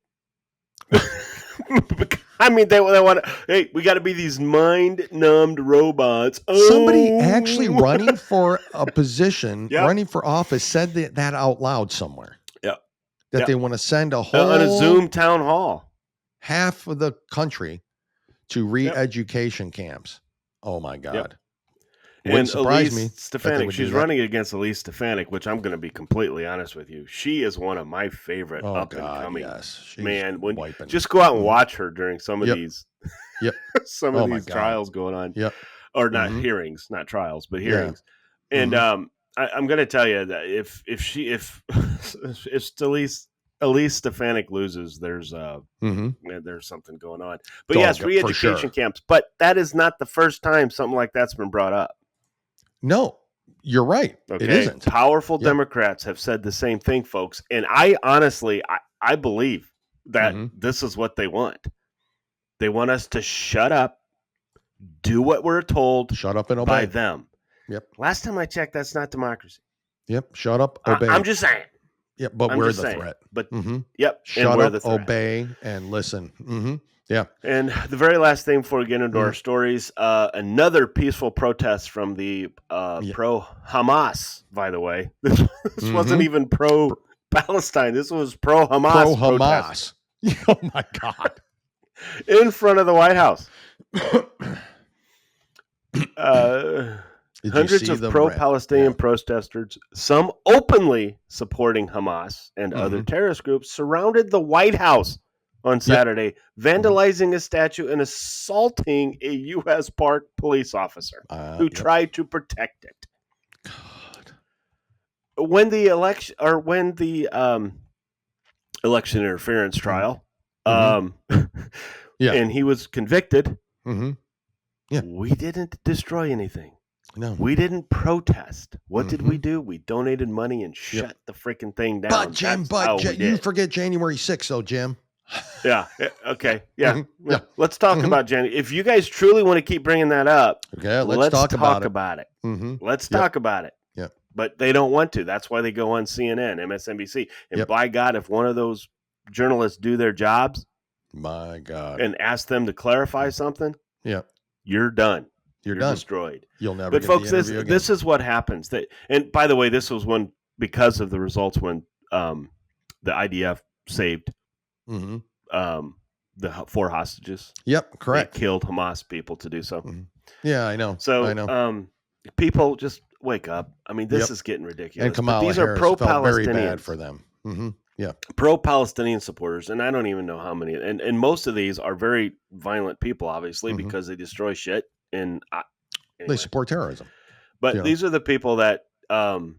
Speaker 2: I mean, they want to, hey, we got to be these mind-numbed robots.
Speaker 1: Somebody actually running for a position, running for office, said that out loud somewhere.
Speaker 2: Yeah.
Speaker 1: That they want to send a whole...
Speaker 2: on a Zoom town hall.
Speaker 1: Half of the country to re-education camps. Oh, my God.
Speaker 2: Yep.
Speaker 1: Wouldn't surprise me.
Speaker 2: Stefanik, she's running against Elise Stefanik, which I'm going to be completely honest with you. She is one of my favorite up and coming.
Speaker 1: Yes.
Speaker 2: Man, just go out and watch her during some of these some of these
Speaker 1: God.
Speaker 2: Trials going on.
Speaker 1: Yep.
Speaker 2: Or not hearings, not trials, but hearings. Yeah. And I'm going to tell you that if Elise Stefanik loses, there's something going on. But yes, re-education camps. But that is not the first time something like that's been brought up.
Speaker 1: No, You're right.
Speaker 2: Okay?
Speaker 1: It isn't.
Speaker 2: Powerful Democrats have said the same thing, folks. And I honestly, I believe that this is what they want. They want us to shut up, do what we're told,
Speaker 1: shut up and obey
Speaker 2: by them.
Speaker 1: Yep.
Speaker 2: Last time I checked, that's not democracy.
Speaker 1: Yep. Shut up, obey.
Speaker 2: I'm just saying.
Speaker 1: Yep. But we're the threat.
Speaker 2: But yep.
Speaker 1: Shut
Speaker 2: we're
Speaker 1: up,
Speaker 2: the threat.
Speaker 1: obey, and listen. Yeah.
Speaker 2: And the very last thing before we get into our stories, another peaceful protest from the pro-Hamas, by the way. This wasn't even pro-Palestine. This was pro-Hamas.
Speaker 1: Pro-Hamas. Oh, my God.
Speaker 2: In front of the White House. Hundreds of pro-Palestinian protesters, some openly supporting Hamas and other terrorist groups, surrounded the White House on Saturday, vandalizing a statue and assaulting a U.S. Park police officer who tried to protect it. God. When the election interference trial, and he was convicted, we didn't destroy anything.
Speaker 1: No,
Speaker 2: we didn't protest. What did we do? We donated money and shut the freaking thing down.
Speaker 1: But Jim, you forget January 6th, though, Jim.
Speaker 2: Yeah. Okay. Yeah. Let's talk about January. If you guys truly want to keep bringing that up, let's talk about it. Let's talk about it.
Speaker 1: Yeah.
Speaker 2: But they don't want to. That's why they go on CNN, MSNBC. And by God, if one of those journalists do their jobs,
Speaker 1: my God,
Speaker 2: and ask them to clarify something, you're done. You're done. Destroyed.
Speaker 1: You'll never.
Speaker 2: But folks, this is what happens. And by the way, this was because of the results when the IDF saved the 4 hostages.
Speaker 1: Yep, correct.
Speaker 2: They killed Hamas people to do so.
Speaker 1: Yeah, I know.
Speaker 2: So
Speaker 1: I know.
Speaker 2: People just wake up. I mean, this is getting ridiculous.
Speaker 1: And Kamala
Speaker 2: these
Speaker 1: Harris
Speaker 2: are pro-Palestinians.
Speaker 1: Felt very bad for them. Yeah,
Speaker 2: pro-Palestinian supporters, and I don't even know how many. And most of these are very violent people, obviously, because they destroy shit. And anyway.
Speaker 1: They support terrorism.
Speaker 2: But these are the people that, AOC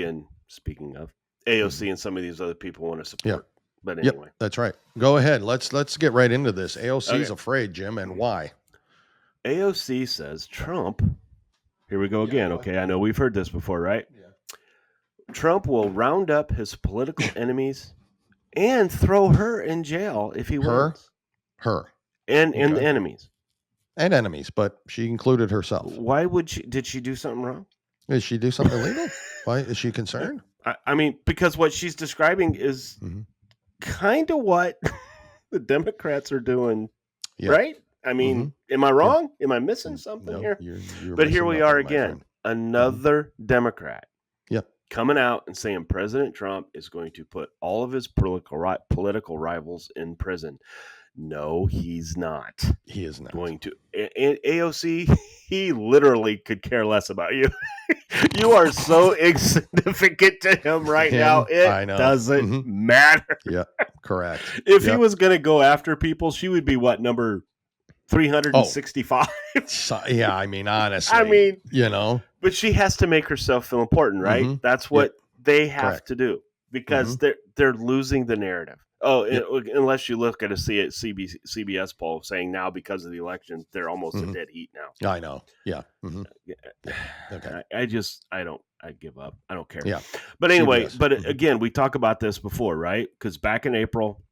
Speaker 2: and speaking of AOC and some of these other people want to support. But anyway,
Speaker 1: that's right. Go ahead. Let's get right into this. AOC's afraid, Jim, and why?
Speaker 2: AOC says Trump. Here we go again. Okay, I know we've heard this before, right? Yeah. Trump will round up his political enemies and throw her in jail if he wins.
Speaker 1: Her.
Speaker 2: And the enemies.
Speaker 1: And enemies, but she included herself.
Speaker 2: Why would she? Did she do something wrong?
Speaker 1: Did she do something illegal? Why is she concerned?
Speaker 2: I mean, because what she's describing is kind of what the Democrats are doing, right? I mean, am I wrong? Am I missing something here?
Speaker 1: You're
Speaker 2: but here we are again, another Democrat coming out and saying President Trump is going to put all of his political rivals in prison. No, he's not.
Speaker 1: He is not
Speaker 2: going to. And AOC, he literally could care less about you. You are so insignificant to him right now. It doesn't matter.
Speaker 1: Yeah, correct.
Speaker 2: If he was going to go after people, she would be what, number 365?
Speaker 1: Yeah, I mean, honestly.
Speaker 2: But she has to make herself feel important, right? That's what they have to do because they're losing the narrative. Oh, unless you look at a CBS poll saying now because of the election, they're almost a dead heat now.
Speaker 1: I know. Yeah.
Speaker 2: Okay. I give up. I don't care.
Speaker 1: Yeah.
Speaker 2: But anyway, again, we talked about this before, right? Because back in April,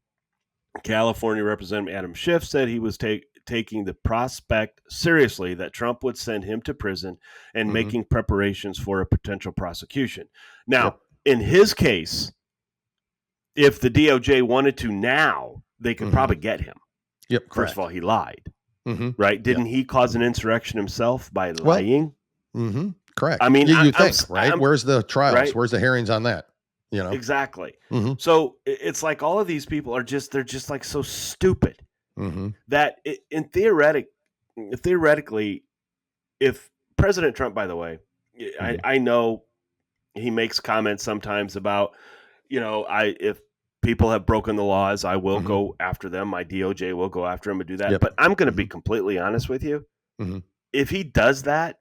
Speaker 2: California Representative Adam Schiff said he was taking the prospect seriously that Trump would send him to prison and making preparations for a potential prosecution. Now, in his case, if the DOJ wanted to now, they could probably get him.
Speaker 1: Yep.
Speaker 2: First of all, he lied. Right? Didn't he cause an insurrection himself by lying?
Speaker 1: Correct.
Speaker 2: I mean,
Speaker 1: you think, right? Where's the trials? Right? Where's the hearings on that?
Speaker 2: Exactly. So it's like all of these people they're just like so stupid that theoretically, if President Trump, by the way, I know he makes comments sometimes about, if people have broken the laws, I will go after them. My DOJ will go after them and do that. But I'm going to be completely honest with you. If he does that,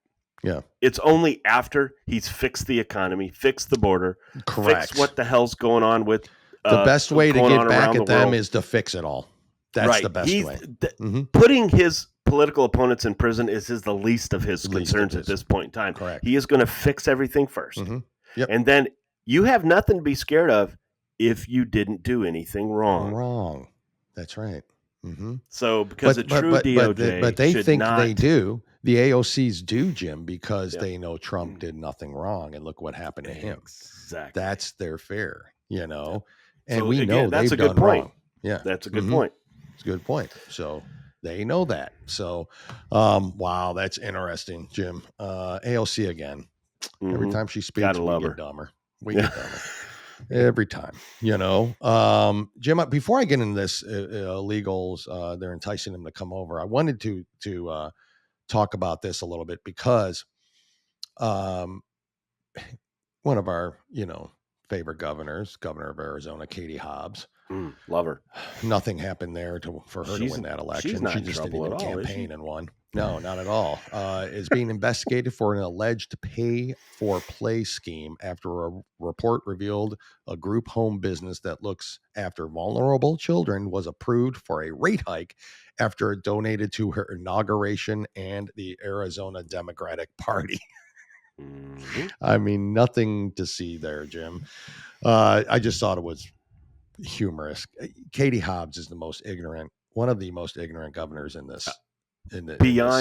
Speaker 2: it's only after he's fixed the economy, fixed the border, fixed what the hell's going on with
Speaker 1: the best way to get back at them is to fix it all. That's the best way.
Speaker 2: Putting his political opponents in prison is the least of his concerns at this point in time.
Speaker 1: Correct.
Speaker 2: He is going to fix everything first.
Speaker 1: Mm-hmm. Yep.
Speaker 2: And then you have nothing to be scared of if you didn't do anything wrong.
Speaker 1: That's right. Mm-hmm.
Speaker 2: So because DOJ
Speaker 1: but they think
Speaker 2: not,
Speaker 1: they do. The AOCs do, Jim, because they know Trump did nothing wrong, and look what happened to him.
Speaker 2: Exactly.
Speaker 1: That's their fear, and
Speaker 2: so
Speaker 1: we
Speaker 2: again,
Speaker 1: know
Speaker 2: that's
Speaker 1: they've
Speaker 2: a good
Speaker 1: done
Speaker 2: point.
Speaker 1: wrong. Yeah,
Speaker 2: that's a good point.
Speaker 1: It's a good point. So they know that. So, wow, that's interesting, Jim. AOC again. Every time she speaks, we get dumber. We get dumber. Every time, Jim, before I get into this illegals, they're enticing them to come over. I wanted to talk about this a little bit because one of our, favorite governors, governor of Arizona, Katie Hobbs,
Speaker 2: love her.
Speaker 1: Nothing happened there for her to win that election. She just didn't even campaign and won. No, not at all. Is being investigated for an alleged pay-for-play scheme after a report revealed a group home business that looks after vulnerable children was approved for a rate hike after it donated to her inauguration and the Arizona Democratic Party. I mean, nothing to see there, Jim. I just thought it was humorous. Katie Hobbs is one of the most ignorant governors in this. In this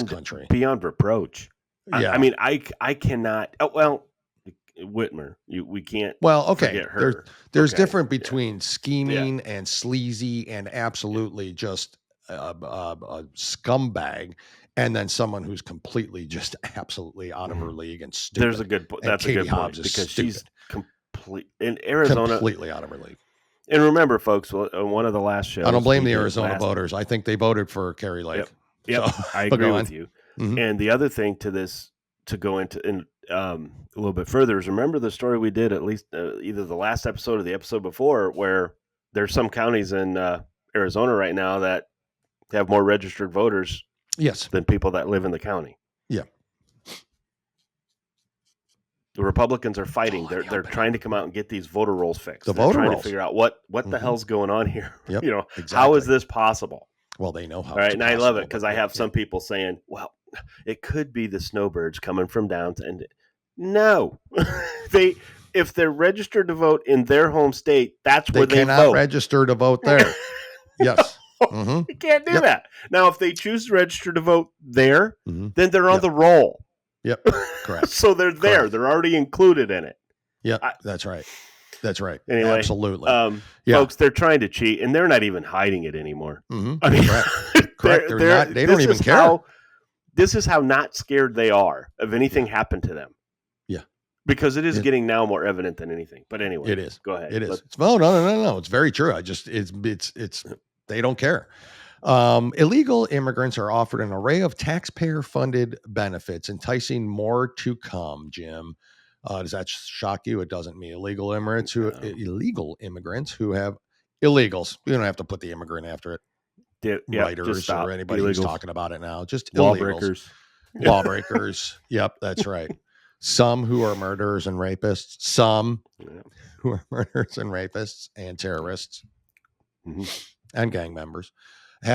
Speaker 1: country,
Speaker 2: beyond reproach.
Speaker 1: Yeah.
Speaker 2: I mean, I cannot. Oh, well, Whitmer, we can't.
Speaker 1: Well, okay.
Speaker 2: Forget her.
Speaker 1: There's difference between scheming and sleazy and absolutely just a scumbag, and then someone who's completely just absolutely out of her league and stupid.
Speaker 2: There's a good. That's a good point because she's complete in Arizona,
Speaker 1: completely out of her league.
Speaker 2: And remember, folks, on one of the last shows,
Speaker 1: I don't blame the Arizona voters. I think they voted for Carrie Lake.
Speaker 2: Yep,
Speaker 1: so,
Speaker 2: I agree with you. Mm-hmm. And the other thing to this, to go into a little bit further, is remember the story we did at least either the last episode or the episode before, where there's some counties in Arizona right now that have more registered voters than people that live in the county.
Speaker 1: Yeah.
Speaker 2: The Republicans are fighting. They're trying to come out and get these voter rolls fixed.
Speaker 1: They're
Speaker 2: trying
Speaker 1: rolls.
Speaker 2: to figure out what the hell's going on here.
Speaker 1: Yep,
Speaker 2: How is this possible?
Speaker 1: Well, they know how.
Speaker 2: All right, and I love it because I have some people saying, "Well, it could be the snowbirds coming from downtown." No, if they're registered to vote in their home state, that's where they
Speaker 1: cannot
Speaker 2: vote.
Speaker 1: Register to vote there. Yes,
Speaker 2: you can't do that. Now, if they choose to register to vote there, then they're on the roll.
Speaker 1: Yep, correct.
Speaker 2: So they're there. Correct. They're already included in it.
Speaker 1: Yep, that's right. That's right.
Speaker 2: Anyway,
Speaker 1: absolutely.
Speaker 2: Folks, they're trying to cheat, and they're not even hiding it anymore.
Speaker 1: Mm-hmm.
Speaker 2: I mean,
Speaker 1: correct. They don't even care.
Speaker 2: This is how not scared they are of anything happen to them.
Speaker 1: Yeah.
Speaker 2: Because it is getting now more evident than anything. But anyway,
Speaker 1: it is.
Speaker 2: Go ahead.
Speaker 1: It is. No. It's very true. It's they don't care. Illegal immigrants are offered an array of taxpayer-funded benefits, enticing more to come, Jim. Does that shock you? It doesn't mean illegal immigrants who have illegals. You don't have to put the immigrant after it. Writers or anybody who's talking about it now. Just
Speaker 2: lawbreakers.
Speaker 1: Lawbreakers. Yep, that's right. Some who are murderers and rapists. Some who are murderers and rapists and terrorists and gang members who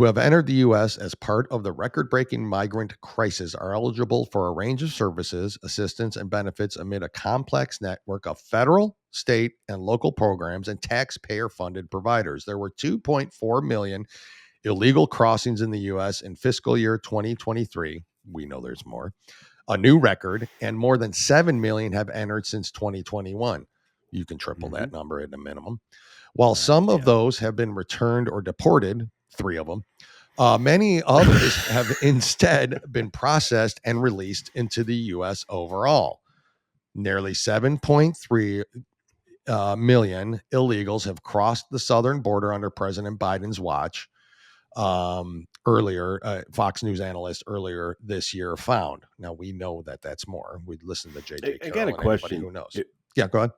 Speaker 1: have entered the U.S. as part of the record-breaking migrant crisis are eligible for a range of services, assistance, and benefits amid a complex network of federal, state, and local programs and taxpayer-funded providers. There were 2.4 million illegal crossings in the U.S. in fiscal year 2023. We know there's more. A new record, and more than 7 million have entered since 2021. You can triple that number at a minimum. While some of those have been returned or deported, 3 of them, many others have instead been processed and released into the U.S. overall. Nearly 7.3 million illegals have crossed the southern border under President Biden's watch. Earlier, Fox News analyst earlier this year found. Now we know that that's more. We listened to JJ.
Speaker 2: I got a question.
Speaker 1: Who knows? Yeah, go ahead.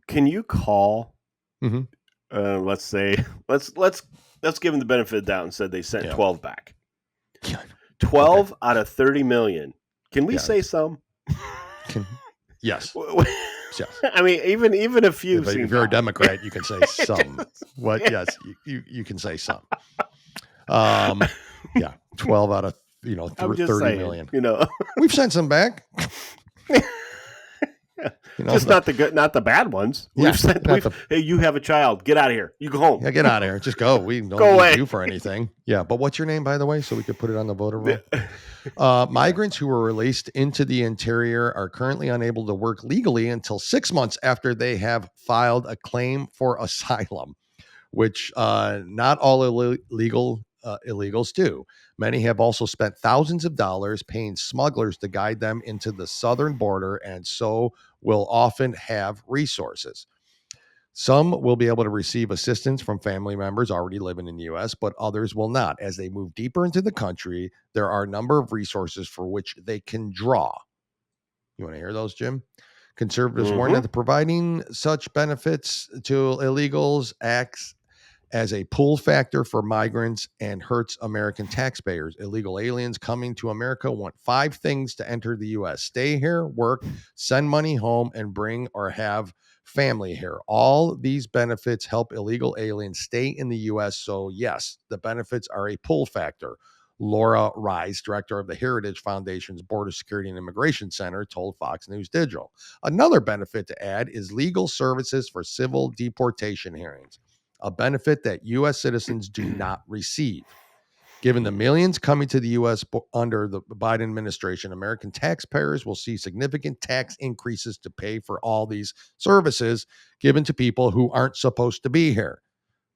Speaker 2: Can you call? Let's say let's give them the benefit of the doubt and said they sent 12 back. 12 out of 30 million. Can we say some?
Speaker 1: Yes. Yes.
Speaker 2: I mean, even a few.
Speaker 1: If you're a Democrat, you can say some. What? Yes, you can say some. Yeah, 12 out of,
Speaker 2: I'm just
Speaker 1: 30
Speaker 2: saying,
Speaker 1: million.
Speaker 2: We've
Speaker 1: sent some back.
Speaker 2: Just not the good, not the bad ones.
Speaker 1: Yeah,
Speaker 2: Hey, you have a child. Get out of here. You go home.
Speaker 1: Yeah, get out of here. Just go. We don't
Speaker 2: Go
Speaker 1: use
Speaker 2: away.
Speaker 1: you for anything. Yeah, but what's your name, by the way, so we could put it on the voter roll? Migrants who were released into the interior are currently unable to work legally until 6 months after they have filed a claim for asylum, which not all illegals do. Many have also spent thousands of dollars paying smugglers to guide them into the southern border, and so will often have resources. Some will be able to receive assistance from family members already living in the U.S., but others will not. As they move deeper into the country, there are a number of resources for which they can draw. You want to hear those, Jim? Conservatives warn that providing such benefits to illegals acts as a pull factor for migrants and hurts American taxpayers. Illegal aliens coming to America want 5 things to enter the U.S. Stay here, work, send money home, and bring or have family here. All these benefits help illegal aliens stay in the U.S. So yes, the benefits are a pull factor. Laura Rice, director of the Heritage Foundation's Border Security and Immigration Center, told Fox News Digital. Another benefit to add is legal services for civil deportation hearings, a benefit that U.S. citizens do not receive. Given the millions coming to the U.S. under the Biden administration, American taxpayers will see significant tax increases to pay for all these services given to people who aren't supposed to be here.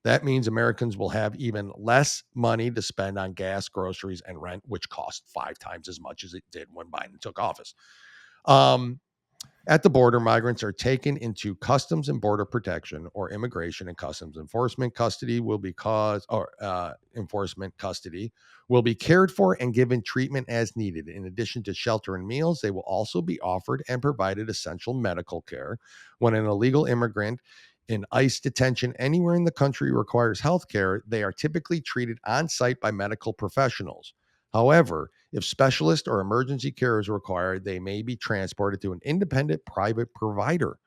Speaker 1: That means Americans will have even less money to spend on gas, groceries, and rent, which cost 5 times as much as it did when Biden took office. At the border, migrants are taken into Customs and Border Protection or Immigration and Customs Enforcement custody enforcement custody will be cared for and given treatment as needed. In addition to shelter and meals, they will also be offered and provided essential medical care. When an illegal immigrant in ICE detention anywhere in the country requires health care, they are typically treated on site by medical professionals. However, if specialist or emergency care is required, they may be transported to an independent private provider.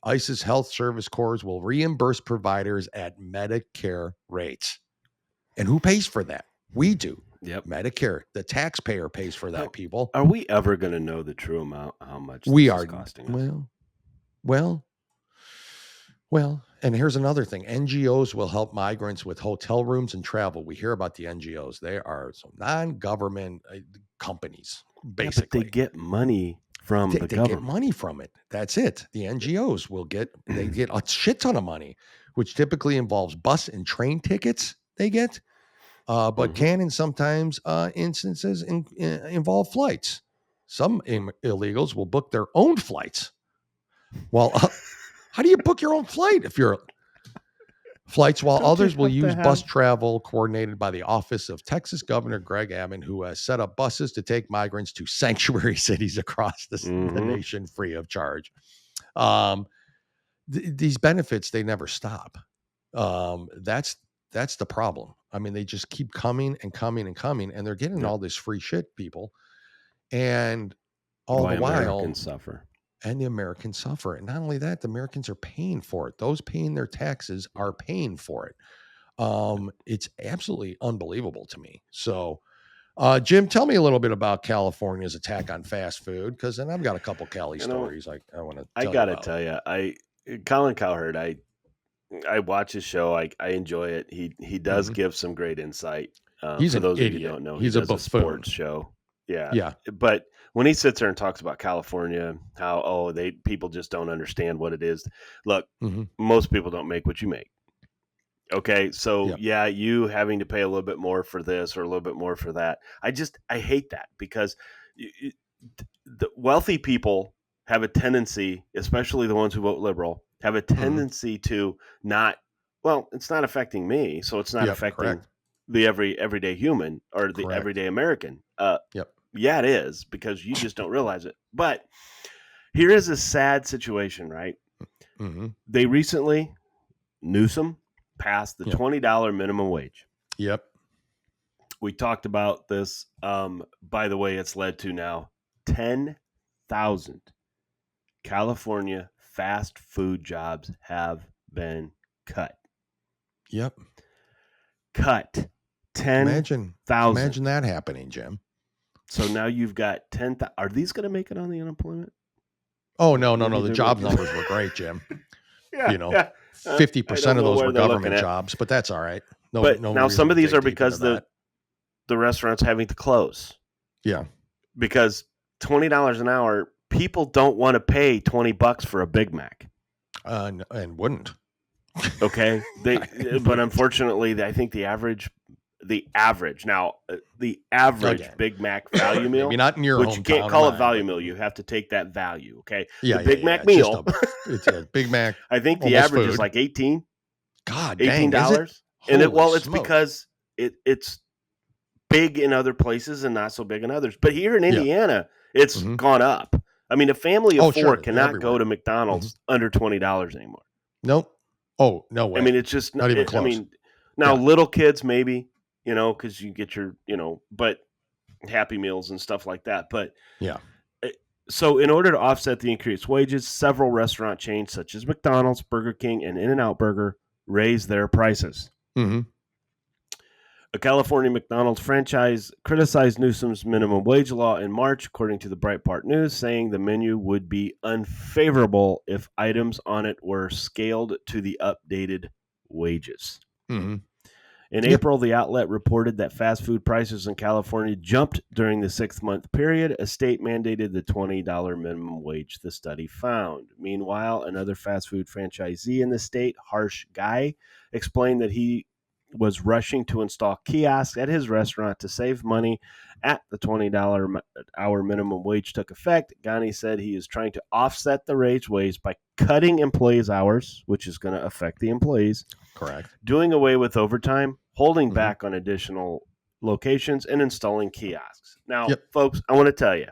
Speaker 1: ICE's health service corps will reimburse providers at Medicare rates. And who pays for that? We do.
Speaker 2: Yep.
Speaker 1: Medicare. The taxpayer pays for that, people.
Speaker 2: Are we ever going to know the true amount, how much
Speaker 1: we
Speaker 2: this
Speaker 1: are
Speaker 2: is costing us?
Speaker 1: Well, and here's another thing. NGOs will help migrants with hotel rooms and travel. We hear about the NGOs. They are some non-government companies, basically.
Speaker 2: Yeah, but they get money from the government. They get
Speaker 1: money from it. That's it. The NGOs will get a shit ton of money, which typically involves bus and train tickets they get, but can in sometimes instances involve flights. Some illegals will book their own flights. Well, how do you book your own flight if you're flights? While others will use bus travel coordinated by the office of Texas Governor Greg Abbott, who has set up buses to take migrants to sanctuary cities across the nation free of charge. These benefits, they never stop. That's the problem. I mean, they just keep coming and coming and coming, and they're getting all this free shit, people. And all the while,
Speaker 2: Americans suffer.
Speaker 1: And the Americans suffer. And not only that, the Americans are paying for it. Those paying their taxes are paying for it. It's absolutely unbelievable to me. So, Jim, tell me a little bit about California's attack on fast food, because then I've got a couple Cali stories I want to tell you about.
Speaker 2: Tell you, Colin Cowherd, I watch his show. I enjoy it. He does give some great insight.
Speaker 1: He's
Speaker 2: for those
Speaker 1: idiot.
Speaker 2: of you who don't know,
Speaker 1: he's a buffoon.
Speaker 2: Sports show.
Speaker 1: Yeah.
Speaker 2: But when he sits there and talks about California, how people just don't understand what it is. Look, most people don't make what you make. Okay, so you having to pay a little bit more for this or a little bit more for that. I hate that, because the wealthy people have a tendency, especially the ones who vote liberal, have a tendency to not. Well, it's not affecting me, so it's not affecting the everyday human or the everyday American. Yeah, it is, because you just don't realize it. But here is a sad situation, right? They recently, Newsom passed the $20 minimum wage.
Speaker 1: Yep.
Speaker 2: We talked about this. By the way, it's led to now 10,000 California fast food jobs have been cut.
Speaker 1: Yep.
Speaker 2: Cut 10,000.
Speaker 1: Imagine that happening, Jim.
Speaker 2: So now you've got 10,000. Are these going to make it on the unemployment?
Speaker 1: Oh, no. The job numbers were great, Jim.
Speaker 2: Yeah,
Speaker 1: 50% of those were government jobs, but that's all right.
Speaker 2: Now some of these are because the restaurant's having to close.
Speaker 1: Yeah.
Speaker 2: Because $20 an hour, people don't want to pay $20 for a Big Mac.
Speaker 1: And wouldn't.
Speaker 2: Okay. But unfortunately, I think the average Big Mac value meal,
Speaker 1: maybe not in your
Speaker 2: which you can't
Speaker 1: hometown
Speaker 2: call
Speaker 1: or
Speaker 2: it value
Speaker 1: mine,
Speaker 2: meal. You have to take that value. Okay.
Speaker 1: Yeah.
Speaker 2: The Big Mac
Speaker 1: It's
Speaker 2: meal.
Speaker 1: It's a Big Mac.
Speaker 2: I think the average is like $18.
Speaker 1: God,
Speaker 2: $18. And it's because it's big in other places and not so big in others. But here in Indiana, it's gone up. I mean, a family of four cannot go to McDonald's under $20 anymore.
Speaker 1: Nope. Oh, no way.
Speaker 2: I mean, it's just
Speaker 1: not even close.
Speaker 2: I mean, now little kids maybe, because you get your, but Happy Meals and stuff like that. But
Speaker 1: yeah.
Speaker 2: So in order to offset the increased wages, several restaurant chains such as McDonald's, Burger King, and In-N-Out Burger raised their prices.
Speaker 1: Mm-hmm.
Speaker 2: A California McDonald's franchise criticized Newsom's minimum wage law in March, according to the Breitbart News, saying the menu would be unfavorable if items on it were scaled to the updated wages.
Speaker 1: Mm-hmm.
Speaker 2: In April, the outlet reported that fast food prices in California jumped during the 6-month period. A state mandated the $20 minimum wage, the study found. Meanwhile, another fast food franchisee in the state, Harsh Guy, explained that he was rushing to install kiosks at his restaurant to save money at the $20 hour minimum wage took effect. Ghani said he is trying to offset the raised wage by cutting employees' hours, which is going to affect the employees.
Speaker 1: Correct.
Speaker 2: Doing away with overtime, holding back on additional locations, and installing kiosks. Now, folks, I want to tell you,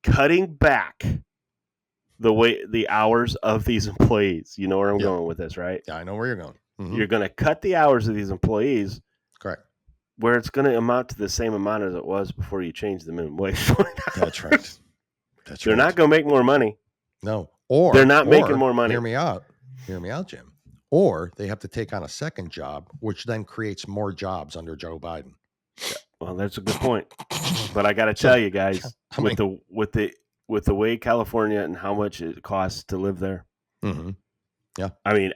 Speaker 2: cutting back the hours of these employees, you know where I'm going with this, right?
Speaker 1: Yeah, I know where you're going. Mm-hmm.
Speaker 2: You're going to cut the hours of these employees.
Speaker 1: Correct.
Speaker 2: Where it's going to amount to the same amount as it was before you changed the minimum wage.
Speaker 1: That's right.
Speaker 2: They're not going to make more money.
Speaker 1: No.
Speaker 2: They're not making more money.
Speaker 1: Hear me out, Jim. Or they have to take on a second job, which then creates more jobs under Joe Biden.
Speaker 2: Yeah, well, that's a good point. But I got to tell you guys, with the way California and how much it costs to live there.
Speaker 1: Mm-hmm. Yeah.
Speaker 2: I mean,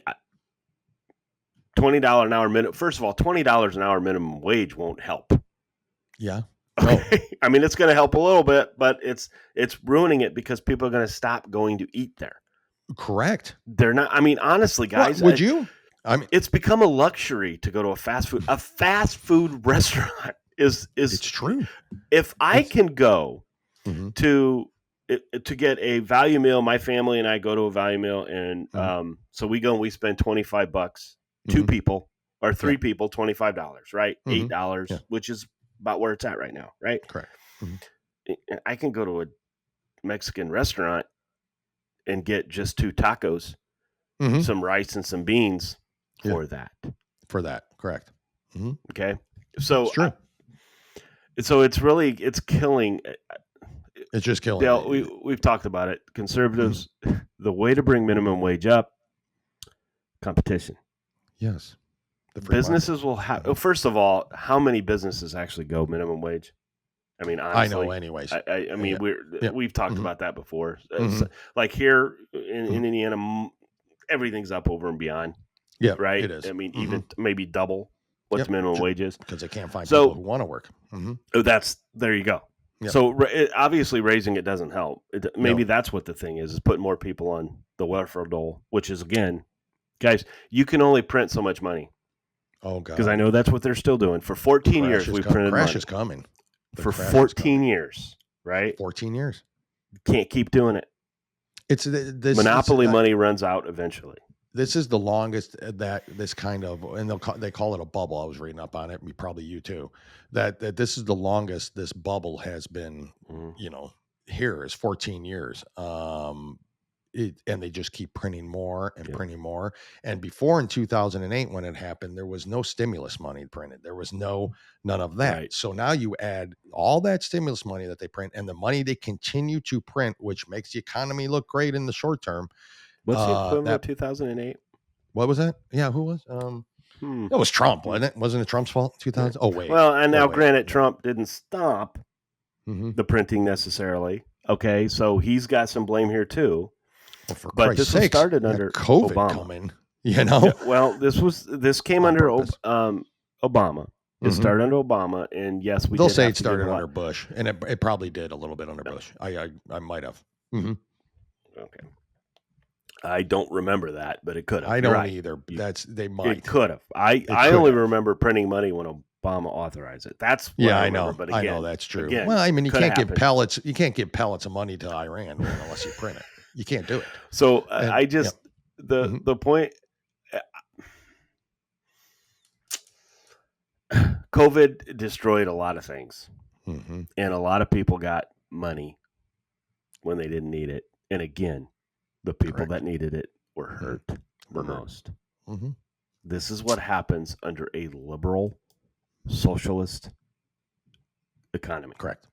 Speaker 2: $20 an hour minimum. First of all, $20 an hour minimum wage won't help.
Speaker 1: Yeah.
Speaker 2: Okay. No. I mean, it's going to help a little bit, but it's ruining it because people are going to stop going to eat there.
Speaker 1: Correct.
Speaker 2: They're not. I mean, honestly, guys,
Speaker 1: would you? I mean,
Speaker 2: it's become a luxury to go to a fast food restaurant. Is
Speaker 1: it's true.
Speaker 2: If I can go to get a value meal, my family and I go to a value meal, and so we go and we spend $25. 2 people or 3 people, $25, right? $8, which is about where it's at right now, right?
Speaker 1: Correct.
Speaker 2: I can go to a Mexican restaurant and get just 2 tacos, some rice and some beans for that.
Speaker 1: For that, correct. Mm-hmm.
Speaker 2: Okay, so
Speaker 1: it's true.
Speaker 2: So it's killing.
Speaker 1: It's just killing.
Speaker 2: Dale, we've talked about it. Conservatives, the way to bring minimum wage up, competition.
Speaker 1: Yes.
Speaker 2: Businesses will have. First of all, how many businesses actually go minimum wage? I mean, honestly,
Speaker 1: I know. Anyways,
Speaker 2: I mean, we've talked about that before. Like here in Indiana, everything's up over and beyond.
Speaker 1: Yeah,
Speaker 2: right.
Speaker 1: It is.
Speaker 2: I mean, even maybe double what the minimum wage is
Speaker 1: because they can't find people who want to work.
Speaker 2: There you go. Yep. So obviously, raising it doesn't help. Maybe that's what the thing is putting more people on the welfare dole, which is again, guys, you can only print so much money.
Speaker 1: Oh God!
Speaker 2: Because I know that's what they're still doing. For 14 years, we printed money.
Speaker 1: Crash is coming.
Speaker 2: For 14 years, right?
Speaker 1: 14 years.
Speaker 2: Can't keep doing it.
Speaker 1: It's
Speaker 2: monopoly money runs out eventually.
Speaker 1: This is the longest that this kind of, and they call it a bubble. I was reading up on it. Probably you too. That this is the longest this bubble has been. Here is 14 years. And they just keep printing more and printing more. And before in 2008, when it happened, there was no stimulus money printed. There was none of that. Right. So now you add all that stimulus money that they print and the money they continue to print, which makes the economy look great in the short term.
Speaker 2: What's the equivalent of 2008?
Speaker 1: What was that? Yeah, who was? It was Trump, wasn't it? Wasn't it Trump's fault? 2000. Oh wait.
Speaker 2: Well, and now,
Speaker 1: wait.
Speaker 2: granted, Trump didn't stop the printing necessarily. Okay, so he's got some blame here too.
Speaker 1: Well, for
Speaker 2: but
Speaker 1: Christ's
Speaker 2: this
Speaker 1: sakes,
Speaker 2: was started under
Speaker 1: COVID
Speaker 2: Obama.
Speaker 1: coming. You know.
Speaker 2: Yeah, well, this came under Obama. It started under Obama, and yes,
Speaker 1: They'll say it started under Bush, and it probably did a little bit under Bush. I might have.
Speaker 2: Okay. I don't remember that, but it could have.
Speaker 1: I don't either. They might.
Speaker 2: It could have. I only remember printing money when Obama authorized it. That's what I remember,
Speaker 1: know.
Speaker 2: But again,
Speaker 1: I know that's true.
Speaker 2: Again,
Speaker 1: well, I mean, you can't give pellets. You can't give pellets of money to Iran unless you print it. You can't do it.
Speaker 2: So I just the point. COVID destroyed a lot of things, and a lot of people got money when they didn't need it. And again, the people that needed it were hurt the most. This is what happens under a liberal, socialist economy.
Speaker 1: Correct.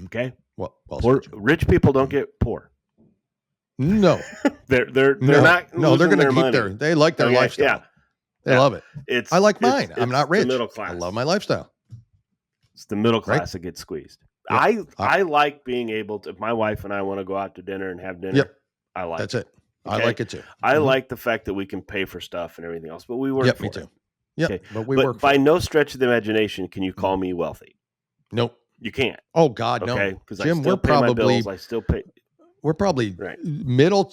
Speaker 2: Okay.
Speaker 1: Well
Speaker 2: rich people don't get poor.
Speaker 1: No,
Speaker 2: they're not.
Speaker 1: No, they're going to keep
Speaker 2: money.
Speaker 1: they like their lifestyle.
Speaker 2: Yeah.
Speaker 1: They love it. I like mine.
Speaker 2: It's
Speaker 1: I'm not rich.
Speaker 2: The middle class.
Speaker 1: I love my lifestyle.
Speaker 2: It's the middle class that gets squeezed. Yep. I like being able to. If my wife and I want to go out to dinner and have dinner,
Speaker 1: yep.
Speaker 2: I like.
Speaker 1: That's
Speaker 2: it.
Speaker 1: Okay? I like it too.
Speaker 2: I like the fact that we can pay for stuff and everything else, but we work for
Speaker 1: me
Speaker 2: it.
Speaker 1: too. Yep.
Speaker 2: Okay.
Speaker 1: But we work
Speaker 2: by no stretch of the imagination can you call me wealthy.
Speaker 1: Nope.
Speaker 2: You can't.
Speaker 1: Oh God, no.
Speaker 2: Because
Speaker 1: Jim,
Speaker 2: I still pay my bills. I still pay.
Speaker 1: We're probably middle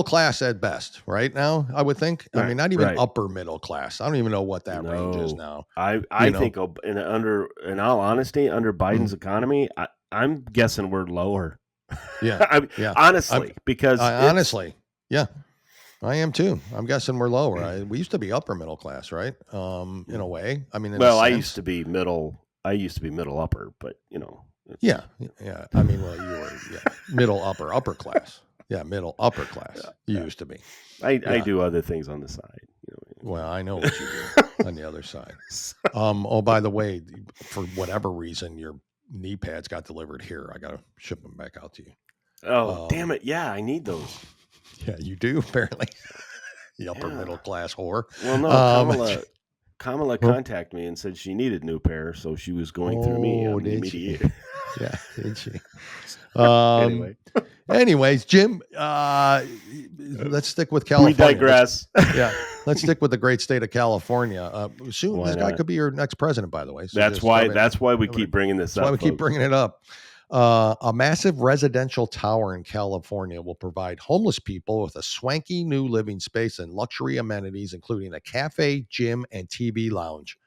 Speaker 1: class at best right now, I would think. I mean, not even upper middle class. I don't even know what that range is now.
Speaker 2: I think in all honesty, under Biden's economy, I'm guessing we're lower.
Speaker 1: Yeah.
Speaker 2: Honestly, because
Speaker 1: honestly, yeah, I am too. I'm guessing we're lower. We used to be upper middle class, right? In a way. I mean,
Speaker 2: I used to be middle. I used to be middle upper, but
Speaker 1: Yeah. I mean, well, you were middle upper class. Yeah, middle upper class. You used to be.
Speaker 2: I do other things on the side.
Speaker 1: Well, I know what you do on the other side. Oh, by the way, for whatever reason, your knee pads got delivered here. I got to ship them back out to you.
Speaker 2: Oh, damn it! Yeah, I need those.
Speaker 1: Yeah, you do apparently. The upper middle class whore.
Speaker 2: Well, no, Kamala contacted me and said she needed a new pair, so she was going through me.
Speaker 1: Yeah, did she? Anyways, Jim, let's stick with California.
Speaker 2: We digress.
Speaker 1: Let's stick with the great state of California. Soon, this guy could be your next president, by the way. So
Speaker 2: that's why we keep bringing this up.
Speaker 1: That's why we keep bringing it up. A massive residential tower in California will provide homeless people with a swanky new living space and luxury amenities, including a cafe, gym, and TV lounge.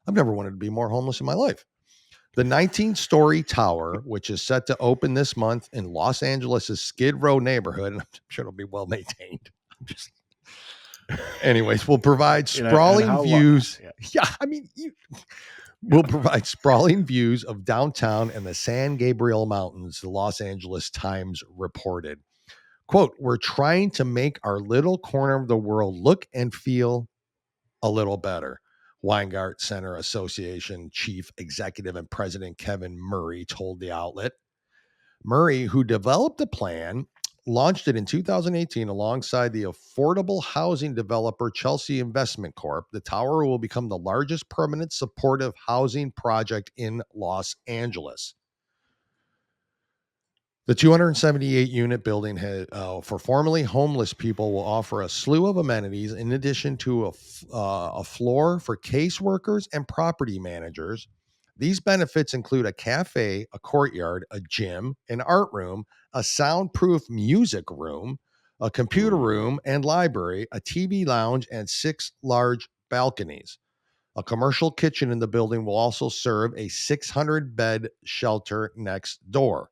Speaker 1: I've never wanted to be more homeless in my life. The 19-story tower, which is set to open this month in Los Angeles' Skid Row neighborhood, and I'm sure it'll be well maintained. Anyways, will provide sprawling views. Will provide sprawling views of downtown and the San Gabriel Mountains, the Los Angeles Times reported. Quote, "We're trying to make our little corner of the world look and feel a little better," Weingart Center Association Chief Executive and President Kevin Murray told the outlet. Murray, who developed the plan, launched it in 2018 alongside the affordable housing developer Chelsea Investment Corp. The tower will become the largest permanent supportive housing project in Los Angeles. The 278-unit building for formerly homeless people will offer a slew of amenities in addition to a floor for caseworkers and property managers. These benefits include a cafe, a courtyard, a gym, an art room, a soundproof music room, a computer room and library, a TV lounge, and 6 large balconies. A commercial kitchen in the building will also serve a 600-bed shelter next door.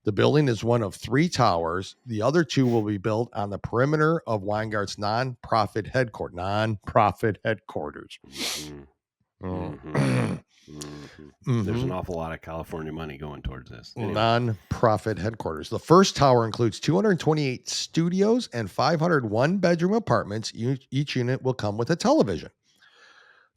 Speaker 1: The building is one of 3 towers. The other 2 will be built on the perimeter of Weingart's nonprofit headquarters.
Speaker 2: There's an awful lot of California money going towards this.
Speaker 1: Anyway. Non-profit headquarters. The first tower includes 228 studios and 501 bedroom apartments. Each unit will come with a television.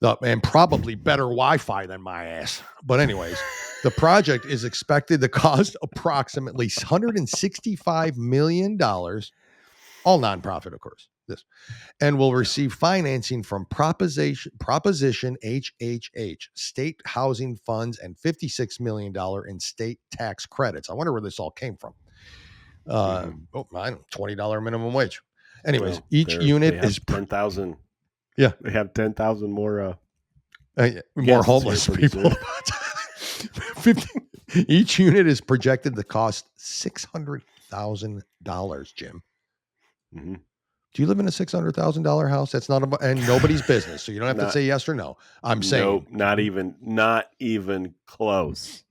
Speaker 1: And probably better Wi-Fi than my ass. But anyways, the project is expected to cost approximately $165 million. All nonprofit, of course. this, and will receive financing from Proposition HHH, state housing funds, and $56 million in state tax credits. I wonder where this all came from. I don't $20 minimum wage. Anyways, each unit is
Speaker 2: 10,000.
Speaker 1: Yeah,
Speaker 2: they have 10,000 more
Speaker 1: more homeless people. 50, each unit is projected to cost $600,000. Jim, do you live in a $600,000 house? That's not about, and nobody's business, so you don't have to say yes or no. I'm saying
Speaker 2: not even close.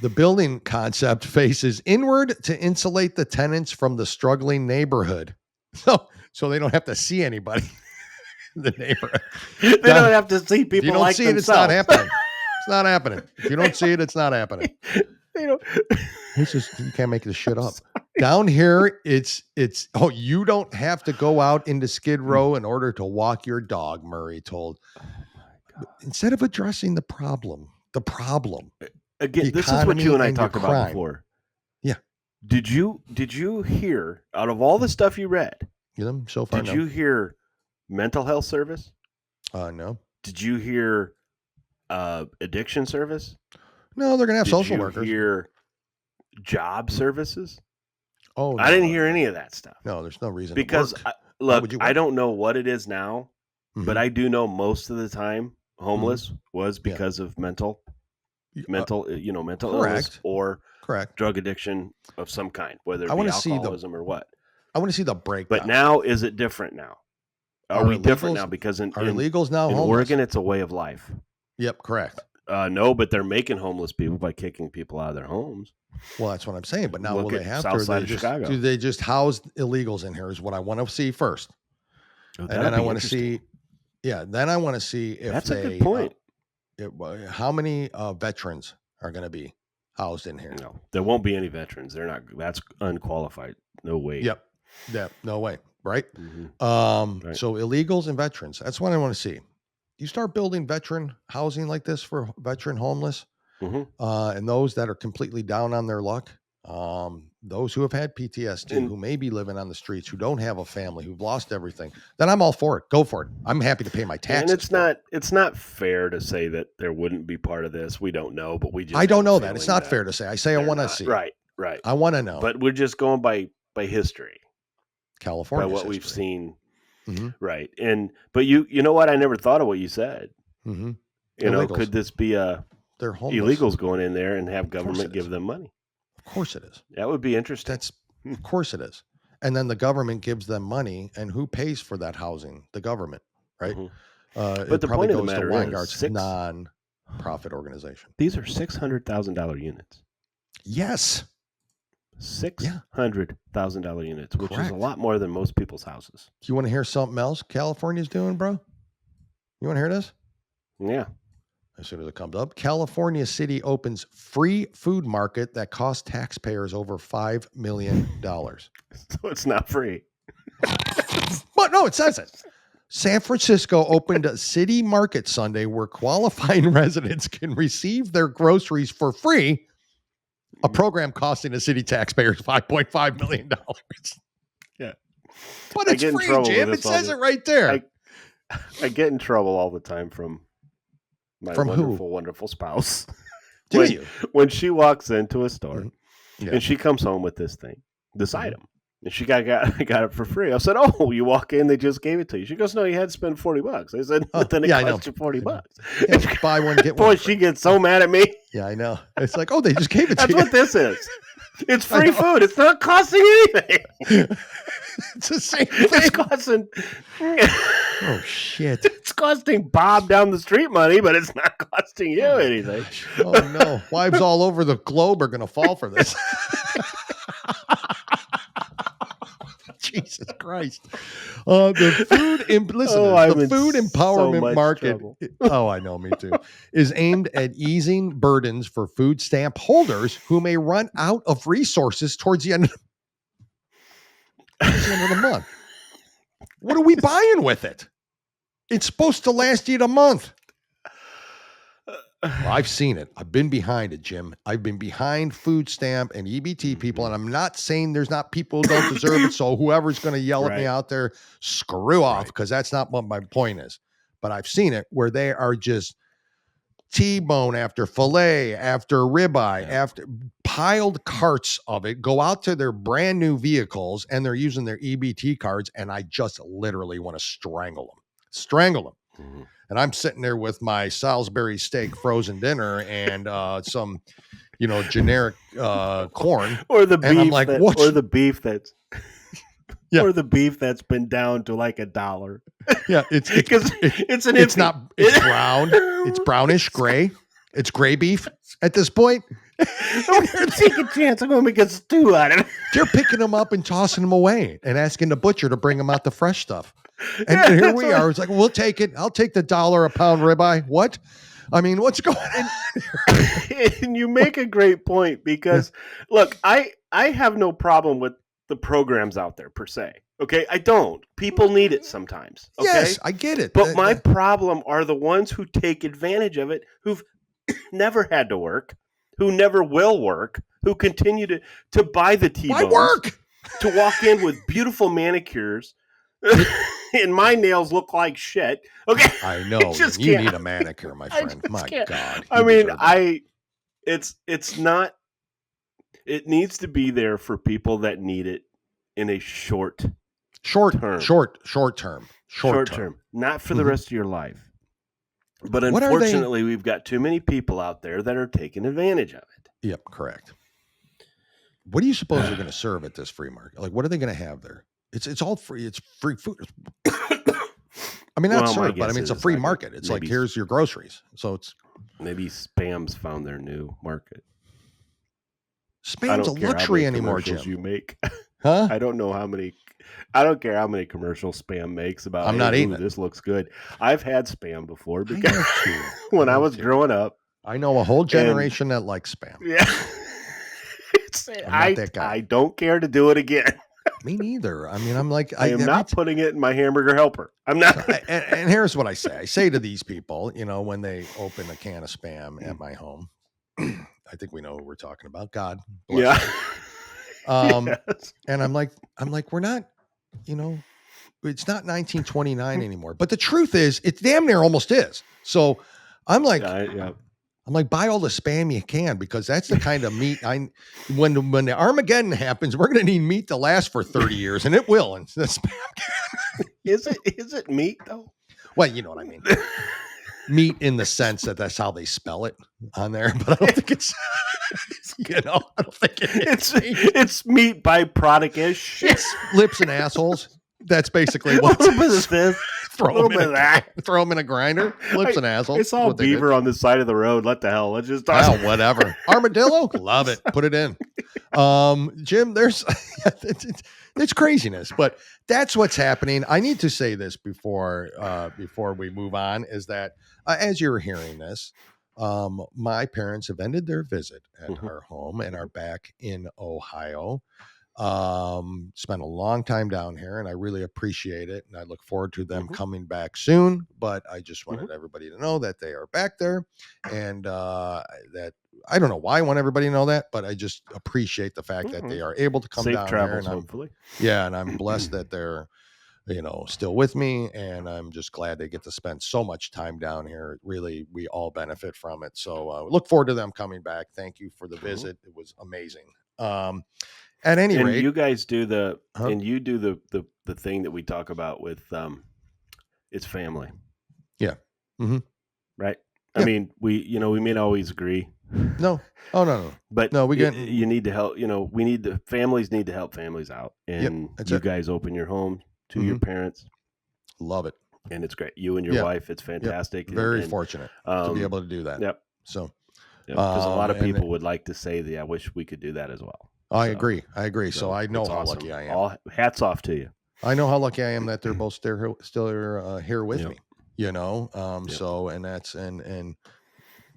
Speaker 1: The building concept faces inward to insulate the tenants from the struggling neighborhood, so they don't have to see anybody. The neighborhood.
Speaker 2: They don't have to see people.
Speaker 1: If you don't
Speaker 2: like
Speaker 1: see
Speaker 2: themselves.
Speaker 1: it, it's not happening. It's not happening. If you don't see it, it's not happening. It's just, you can't make this shit up. Down here, it's you don't have to go out into Skid Row in order to walk your dog, Murray told. Instead of addressing the problem.
Speaker 2: Again, this is what you and I talked about before.
Speaker 1: Yeah.
Speaker 2: Did you hear, out of all the stuff you read,
Speaker 1: so far,
Speaker 2: did you hear mental health service?
Speaker 1: No.
Speaker 2: Did you hear addiction service?
Speaker 1: No, they're going to have social workers.
Speaker 2: Did you hear job services?
Speaker 1: Oh, no.
Speaker 2: I didn't hear any of that stuff.
Speaker 1: No, there's no reason
Speaker 2: because
Speaker 1: to work.
Speaker 2: Look, I don't know what it is now, but I do know most of the time homeless was because of mental illness or drug addiction of some kind, whether it be alcoholism or what.
Speaker 1: I want to see the breakdown.
Speaker 2: But now, is it different now? Are we different now? Because in
Speaker 1: illegals now
Speaker 2: in
Speaker 1: homeless?
Speaker 2: Oregon, it's a way of life.
Speaker 1: Yep, correct.
Speaker 2: No, but they're making homeless people by kicking people out of their homes.
Speaker 1: Well, that's what I'm saying. But now
Speaker 2: Look
Speaker 1: will they
Speaker 2: at
Speaker 1: have
Speaker 2: South
Speaker 1: to?
Speaker 2: Side of Chicago.
Speaker 1: Do they just house illegals in here? Is what I want to see first.
Speaker 2: Oh,
Speaker 1: and then I want to see. Yeah, then I want to see if
Speaker 2: that's a good point.
Speaker 1: How many veterans are going to be housed in here?
Speaker 2: No, there won't be any veterans. They're not. That's unqualified. No way.
Speaker 1: Yep. No way. Right.
Speaker 2: Right.
Speaker 1: So illegals and veterans. That's what I want to see. You start building veteran housing like this for veteran homeless, and those that are completely down on their luck, those who have had PTSD, who may be living on the streets, who don't have a family, who've lost everything, then I'm all for it. Go for it. I'm happy to pay my taxes.
Speaker 2: And it's not fair to say that there wouldn't be part of this. We don't know, but we just
Speaker 1: I don't know that. It's not fair to say. I say I want to see.
Speaker 2: Right.
Speaker 1: I want to know.
Speaker 2: But we're just going by history.
Speaker 1: California.
Speaker 2: By what we've seen. Right. But you know what? I never thought of what you said. You know, could this be
Speaker 1: they're homeless.
Speaker 2: Illegals going in there and have government give them money?
Speaker 1: Of course it is.
Speaker 2: That would be interesting.
Speaker 1: Of course it is. And then the government gives them money, and who pays for that housing? The government, right?
Speaker 2: But the point of the matter
Speaker 1: is, non-profit organization.
Speaker 2: These are $600,000 units.
Speaker 1: Yes.
Speaker 2: $600,000 units, which is a lot more than most people's houses.
Speaker 1: Do you want to hear something else California's doing, bro? You want to hear this?
Speaker 2: Yeah.
Speaker 1: As soon as it comes up, California City opens free food market that costs taxpayers over $5 million.
Speaker 2: So it's not free.
Speaker 1: But no, it says it. San Francisco opened a city market Sunday where qualifying residents can receive their groceries for free. A program costing the city taxpayers $5.5 million.
Speaker 2: Yeah.
Speaker 1: But it's free, Jim. It says it right there.
Speaker 2: I get in trouble all the time from my wonderful spouse. When she walks into a store and she comes home with this item. And she got it for free. I said, "Oh, you walk in, they just gave it to you." She goes, "No, you had to spend $40." I said, "But then it cost you $40."
Speaker 1: Yeah, buy one, get one.
Speaker 2: Boy, she gets so mad at me.
Speaker 1: Yeah, I know. It's like, oh, they just gave it to you.
Speaker 2: That's what this is. It's free food. It's not costing anything.
Speaker 1: It's the same thing.
Speaker 2: It's costing.
Speaker 1: Oh shit!
Speaker 2: It's costing Bob down the street money, but it's not costing you anything.
Speaker 1: Oh no! Wives all over the globe are going to fall for this. Jesus Christ. The food empowerment market. Oh, I know, me too. Is aimed at easing burdens for food stamp holders who may run out of resources towards the end of the month. What are we buying with it? It's supposed to last you a month. Well, I've seen it. I've been behind it, Jim. I've been behind food stamp and EBT people, and I'm not saying there's not people who don't deserve it. So whoever's going to yell at me out there, screw off, because that's not what my point is. But I've seen it where they are just T-bone after filet, after ribeye, after piled carts of it, go out to their brand new vehicles, and they're using their EBT cards, and I just literally want to strangle them. And I'm sitting there with my Salisbury steak frozen dinner and some, generic corn,
Speaker 2: or the beef,
Speaker 1: and I'm like, what?
Speaker 2: Or the beef that's, or the beef that's been down to like $1.
Speaker 1: Yeah, it's brown, it's brownish gray, it's gray beef at this point.
Speaker 2: Take a chance. I'm going to make a stew out of it.
Speaker 1: They're picking them up and tossing them away and asking the butcher to bring them out the fresh stuff. And here we are. It's like, we'll take it. I'll take the $1 a pound ribeye. What? I mean, what's going on here?
Speaker 2: And you make a great point because, look, I have no problem with the programs out there per se. Okay, I don't. People need it sometimes. Okay?
Speaker 1: Yes, I get it.
Speaker 2: But my problem are the ones who take advantage of it, who've never had to work, who never will work, who continue to buy the T-bones.
Speaker 1: Why work?
Speaker 2: To walk in with beautiful manicures. And my nails look like shit. Okay,
Speaker 1: I know. You need a manicure, my friend. My God.
Speaker 2: I mean, it's not. It needs to be there for people that need it in a short term. Not for the rest of your life. But unfortunately, we've got too many people out there that are taking advantage of it.
Speaker 1: Yep, correct. What do you suppose they're going to serve at this free market? Like, what are they going to have there? It's all free. It's free food. I mean, not served, but I mean, it's a free market. It's like, here's your groceries. So it's
Speaker 2: maybe Spam's found their new market.
Speaker 1: Spam's a luxury anymore, Jim.
Speaker 2: You make,
Speaker 1: huh?
Speaker 2: I don't know how many. I don't care how many commercials Spam makes about.
Speaker 1: I'm not eating it.
Speaker 2: This looks good. I've had Spam before because when I was growing up,
Speaker 1: I know a whole generation that likes Spam.
Speaker 2: Yeah,
Speaker 1: I'm not that guy.
Speaker 2: I don't care to do it again.
Speaker 1: Me neither. I mean, I'm like,
Speaker 2: I am not putting it in my hamburger helper. I'm not.
Speaker 1: And here's what I say. I say to these people, when they open a can of Spam at my home, I think we know who we're talking about. God bless them.
Speaker 2: Yes.
Speaker 1: And I'm like, we're not, it's not 1929 anymore. But the truth is, it damn near almost is. So I'm like, I'm like, buy all the Spam you can, because that's the kind of meat when the Armageddon happens, we're going to need meat to last for 30 years, and it will. And the Spam
Speaker 2: is it meat though?
Speaker 1: Well, you know what I mean. Meat in the sense that that's how they spell it on there, but I don't think it's I don't think
Speaker 2: it's meat byproduct-ish.
Speaker 1: It's lips and assholes. That's basically what
Speaker 2: it is.
Speaker 1: Throw them in a grinder. Lips and assholes.
Speaker 2: It's all beaver on the side of the road. What the hell? Let's just toss it.
Speaker 1: Whatever. Armadillo? Love it. Put it in. Jim, there's it's craziness, but that's what's happening. I need to say this before we move on, is that as you're hearing this, my parents have ended their visit at our home and are back in Ohio. Spent a long time down here, and I really appreciate it, and I look forward to them coming back soon. But I just wanted everybody to know that they are back there, and that I don't know why I want everybody to know that, but I just appreciate the fact that they are able to come
Speaker 2: Safe
Speaker 1: down
Speaker 2: travels,
Speaker 1: here, and
Speaker 2: hopefully.
Speaker 1: and I'm blessed that they're still with me, and I'm just glad they get to spend so much time down here. Really, we all benefit from it. So look forward to them coming back. Thank you for the visit. It was amazing. At any rate,
Speaker 2: you guys do the thing that we talk about with it's family.
Speaker 1: Yeah.
Speaker 2: Right. Yeah. I mean, we may not always agree.
Speaker 1: No. Oh no.
Speaker 2: But
Speaker 1: no,
Speaker 2: you need to help. Families need to help families out, and you guys open your home to your parents.
Speaker 1: Love it,
Speaker 2: and it's great. You and your wife, it's fantastic.
Speaker 1: Very fortunate to be able to do that.
Speaker 2: Yep.
Speaker 1: So,
Speaker 2: because a lot of people would like to say that I wish we could do that as well.
Speaker 1: I agree. So I know how lucky I am.
Speaker 2: Hats off to you.
Speaker 1: I know how lucky I am that they're both still here with me. So, and that's and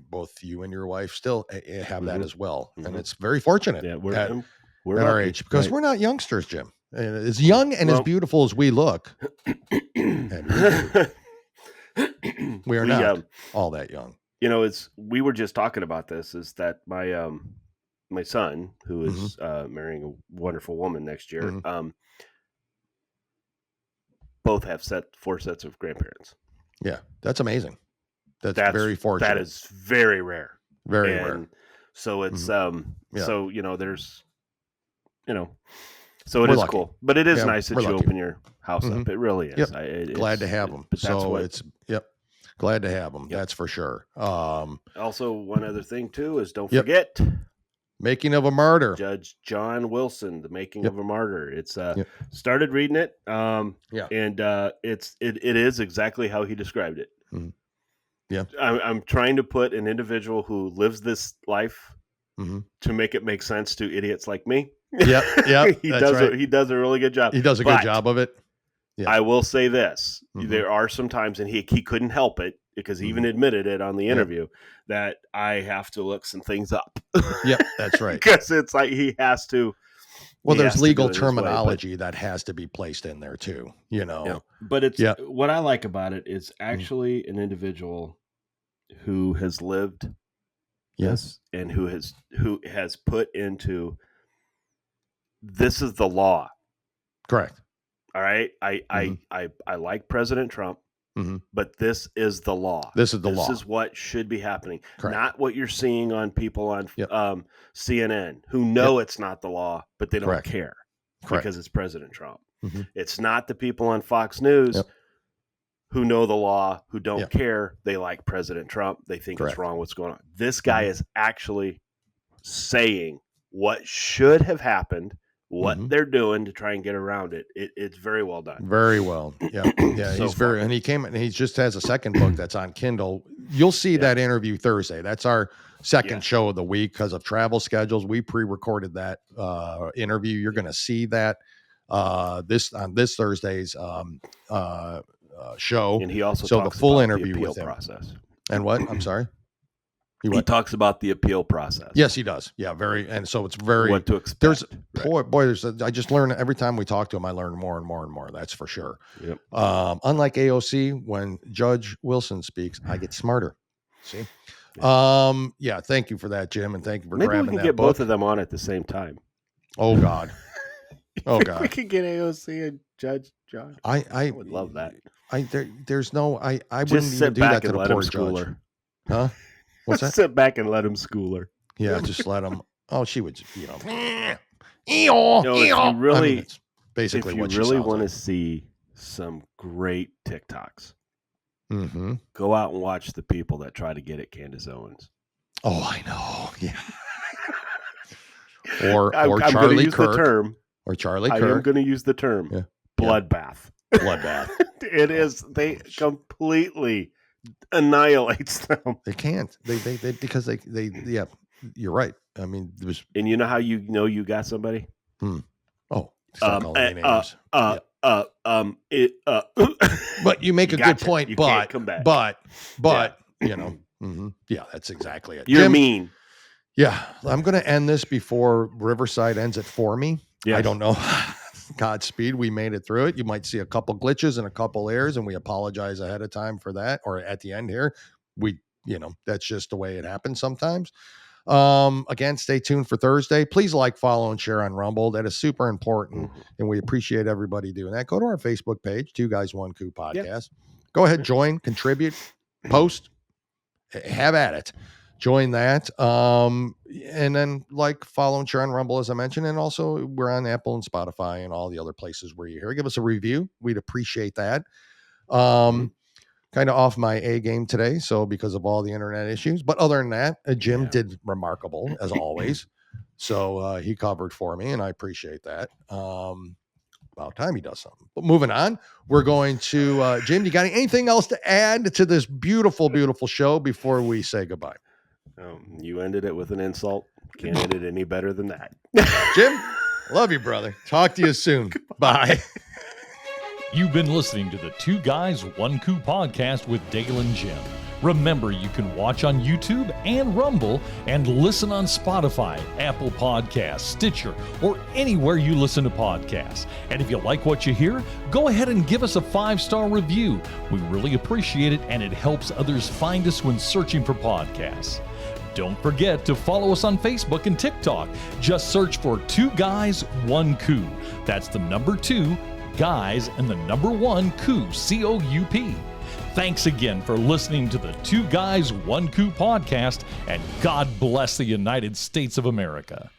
Speaker 1: both you and your wife still have that as well, and it's very fortunate.
Speaker 2: Yeah,
Speaker 1: we're at
Speaker 2: lucky,
Speaker 1: our age, because we're not youngsters, Jim. As young and as beautiful as we look, and we are not all that young.
Speaker 2: we were just talking about this, is that my son, who is marrying a wonderful woman next year, both have 4 sets of grandparents.
Speaker 1: Yeah, that's amazing. That's very fortunate.
Speaker 2: That is very rare.
Speaker 1: Very rare.
Speaker 2: So it's so there's so it is lucky. Cool, but it is nice that you open your house up. It really is.
Speaker 1: Yep. Glad to have them. So glad to have them. Yep. That's for sure.
Speaker 2: Also, one other thing too is don't forget
Speaker 1: Making of a Martyr.
Speaker 2: Judge John Wilson, The Making of a Martyr. It's started reading it. And it is exactly how he described it.
Speaker 1: Mm-hmm. Yeah.
Speaker 2: I'm trying to put an individual who lives this life to make it make sense to idiots like me.
Speaker 1: Yeah.
Speaker 2: He does a really good job.
Speaker 1: He does a good job of it. Yeah.
Speaker 2: I will say this. There are some times, and he couldn't help it, because he even admitted it on the interview, that I have to look some things up.
Speaker 1: Yep, that's right.
Speaker 2: Because it's like he has to.
Speaker 1: Well, there's legal terminology that has to be placed in there too,
Speaker 2: But it's what I like about it is actually an individual who has lived this and who has put into this is the law.
Speaker 1: Correct.
Speaker 2: All right. I like President Trump. But this is the law.
Speaker 1: This is the law.
Speaker 2: This is what should be happening.
Speaker 1: Correct.
Speaker 2: Not what you're seeing on people on CNN who know it's not the law, but they don't care because it's President Trump. It's not the people on Fox News who know the law, who don't care. They like President Trump. They think it's wrong what's going on. This guy is actually saying what should have happened, what they're doing to try and get around it. It's very well done.
Speaker 1: Very well. Yeah. Yeah.
Speaker 2: So
Speaker 1: he's very, and he just has a second book that's on Kindle. You'll see that interview Thursday. That's our second show of the week because of travel schedules. We pre-recorded that interview. You're going to see that this Thursday's show.
Speaker 2: And he also
Speaker 1: talks the full
Speaker 2: about
Speaker 1: interview
Speaker 2: the appeal
Speaker 1: with him.
Speaker 2: Process.
Speaker 1: And what? I'm sorry.
Speaker 2: He talks about the appeal process.
Speaker 1: Yes, he does. Yeah, and so it's very
Speaker 2: what to expect.
Speaker 1: There's I just learn every time we talk to him. I learn more and more and more. That's for sure.
Speaker 2: Yep.
Speaker 1: Unlike AOC, when Judge Wilson speaks, I get smarter. See. Yeah. Thank you for that, Jim, and thank you for
Speaker 2: Maybe
Speaker 1: grabbing
Speaker 2: we can
Speaker 1: that
Speaker 2: get
Speaker 1: book.
Speaker 2: both of them on at the same time.
Speaker 1: Oh God. Oh God.
Speaker 2: We could get AOC and Judge John. I would love that.
Speaker 1: There's no. I
Speaker 2: Just
Speaker 1: wouldn't even do that to the poor judge. Huh? What's that?
Speaker 2: Sit back and let him school her.
Speaker 1: Yeah, just let him. Oh, she would,
Speaker 2: if you really,
Speaker 1: basically
Speaker 2: if you
Speaker 1: what she
Speaker 2: really
Speaker 1: sounds
Speaker 2: want
Speaker 1: like.
Speaker 2: to see some great TikToks,
Speaker 1: Mm-hmm.
Speaker 2: go out and watch the people that try to get at Candace Owens.
Speaker 1: Oh, I know. Yeah. or
Speaker 2: I'm
Speaker 1: Charlie
Speaker 2: use
Speaker 1: Kirk.
Speaker 2: The term.
Speaker 1: Or Charlie
Speaker 2: I
Speaker 1: Kirk.
Speaker 2: am going to use the term bloodbath.
Speaker 1: Bloodbath.
Speaker 2: It is. They completely annihilates them.
Speaker 1: They can't. They because they yeah. You're right. I mean, there's.
Speaker 2: And you know how you know you got somebody?
Speaker 1: Oh, start calling me names. But you make a good point.
Speaker 2: You
Speaker 1: but
Speaker 2: can't come back.
Speaker 1: But yeah, that's exactly it.
Speaker 2: You're
Speaker 1: Jim,
Speaker 2: mean.
Speaker 1: Yeah, I'm going to end this before Riverside ends it for me.
Speaker 2: Yes.
Speaker 1: I don't know. Godspeed. We made it through it. You might see a couple glitches and a couple errors, and we apologize ahead of time for that. Or at the end here, that's just the way it happens sometimes. Again, stay tuned for Thursday. Please like, follow, and share on Rumble. That is super important, and we appreciate everybody doing that. Go to our Facebook page, 2 Guys 1 Coup Podcast.
Speaker 2: Yep.
Speaker 1: Go ahead, join, contribute, post, have at it. Join that. And then like, follow, and share on Rumble, as I mentioned. And also we're on Apple and Spotify and all the other places where you're here. Give us a review. We'd appreciate that. Kind of off my A game today. So because of all the internet issues, but other than that, Jim did remarkable as always. So he covered for me and I appreciate that. About time he does something. But moving on, we're going to, Jim, you got anything else to add to this beautiful, beautiful show before we say goodbye?
Speaker 2: You ended it with an insult. Can't end it any better than that.
Speaker 1: Jim, love you, brother. Talk to you soon. Bye.
Speaker 3: You've been listening to the 2 Guys 1 Coup podcast with Dale and Jim. Remember, you can watch on YouTube and Rumble and listen on Spotify, Apple Podcasts, Stitcher, or anywhere you listen to podcasts. And if you like what you hear, go ahead and give us a 5-star review. We really appreciate it, and it helps others find us when searching for podcasts. Don't forget to follow us on Facebook and TikTok. Just search for 2 Guys, 1 Coup. That's the number 2, guys, and the number 1, Coup, C-O-U-P. Thanks again for listening to the 2 Guys, 1 Coup podcast, and God bless the United States of America.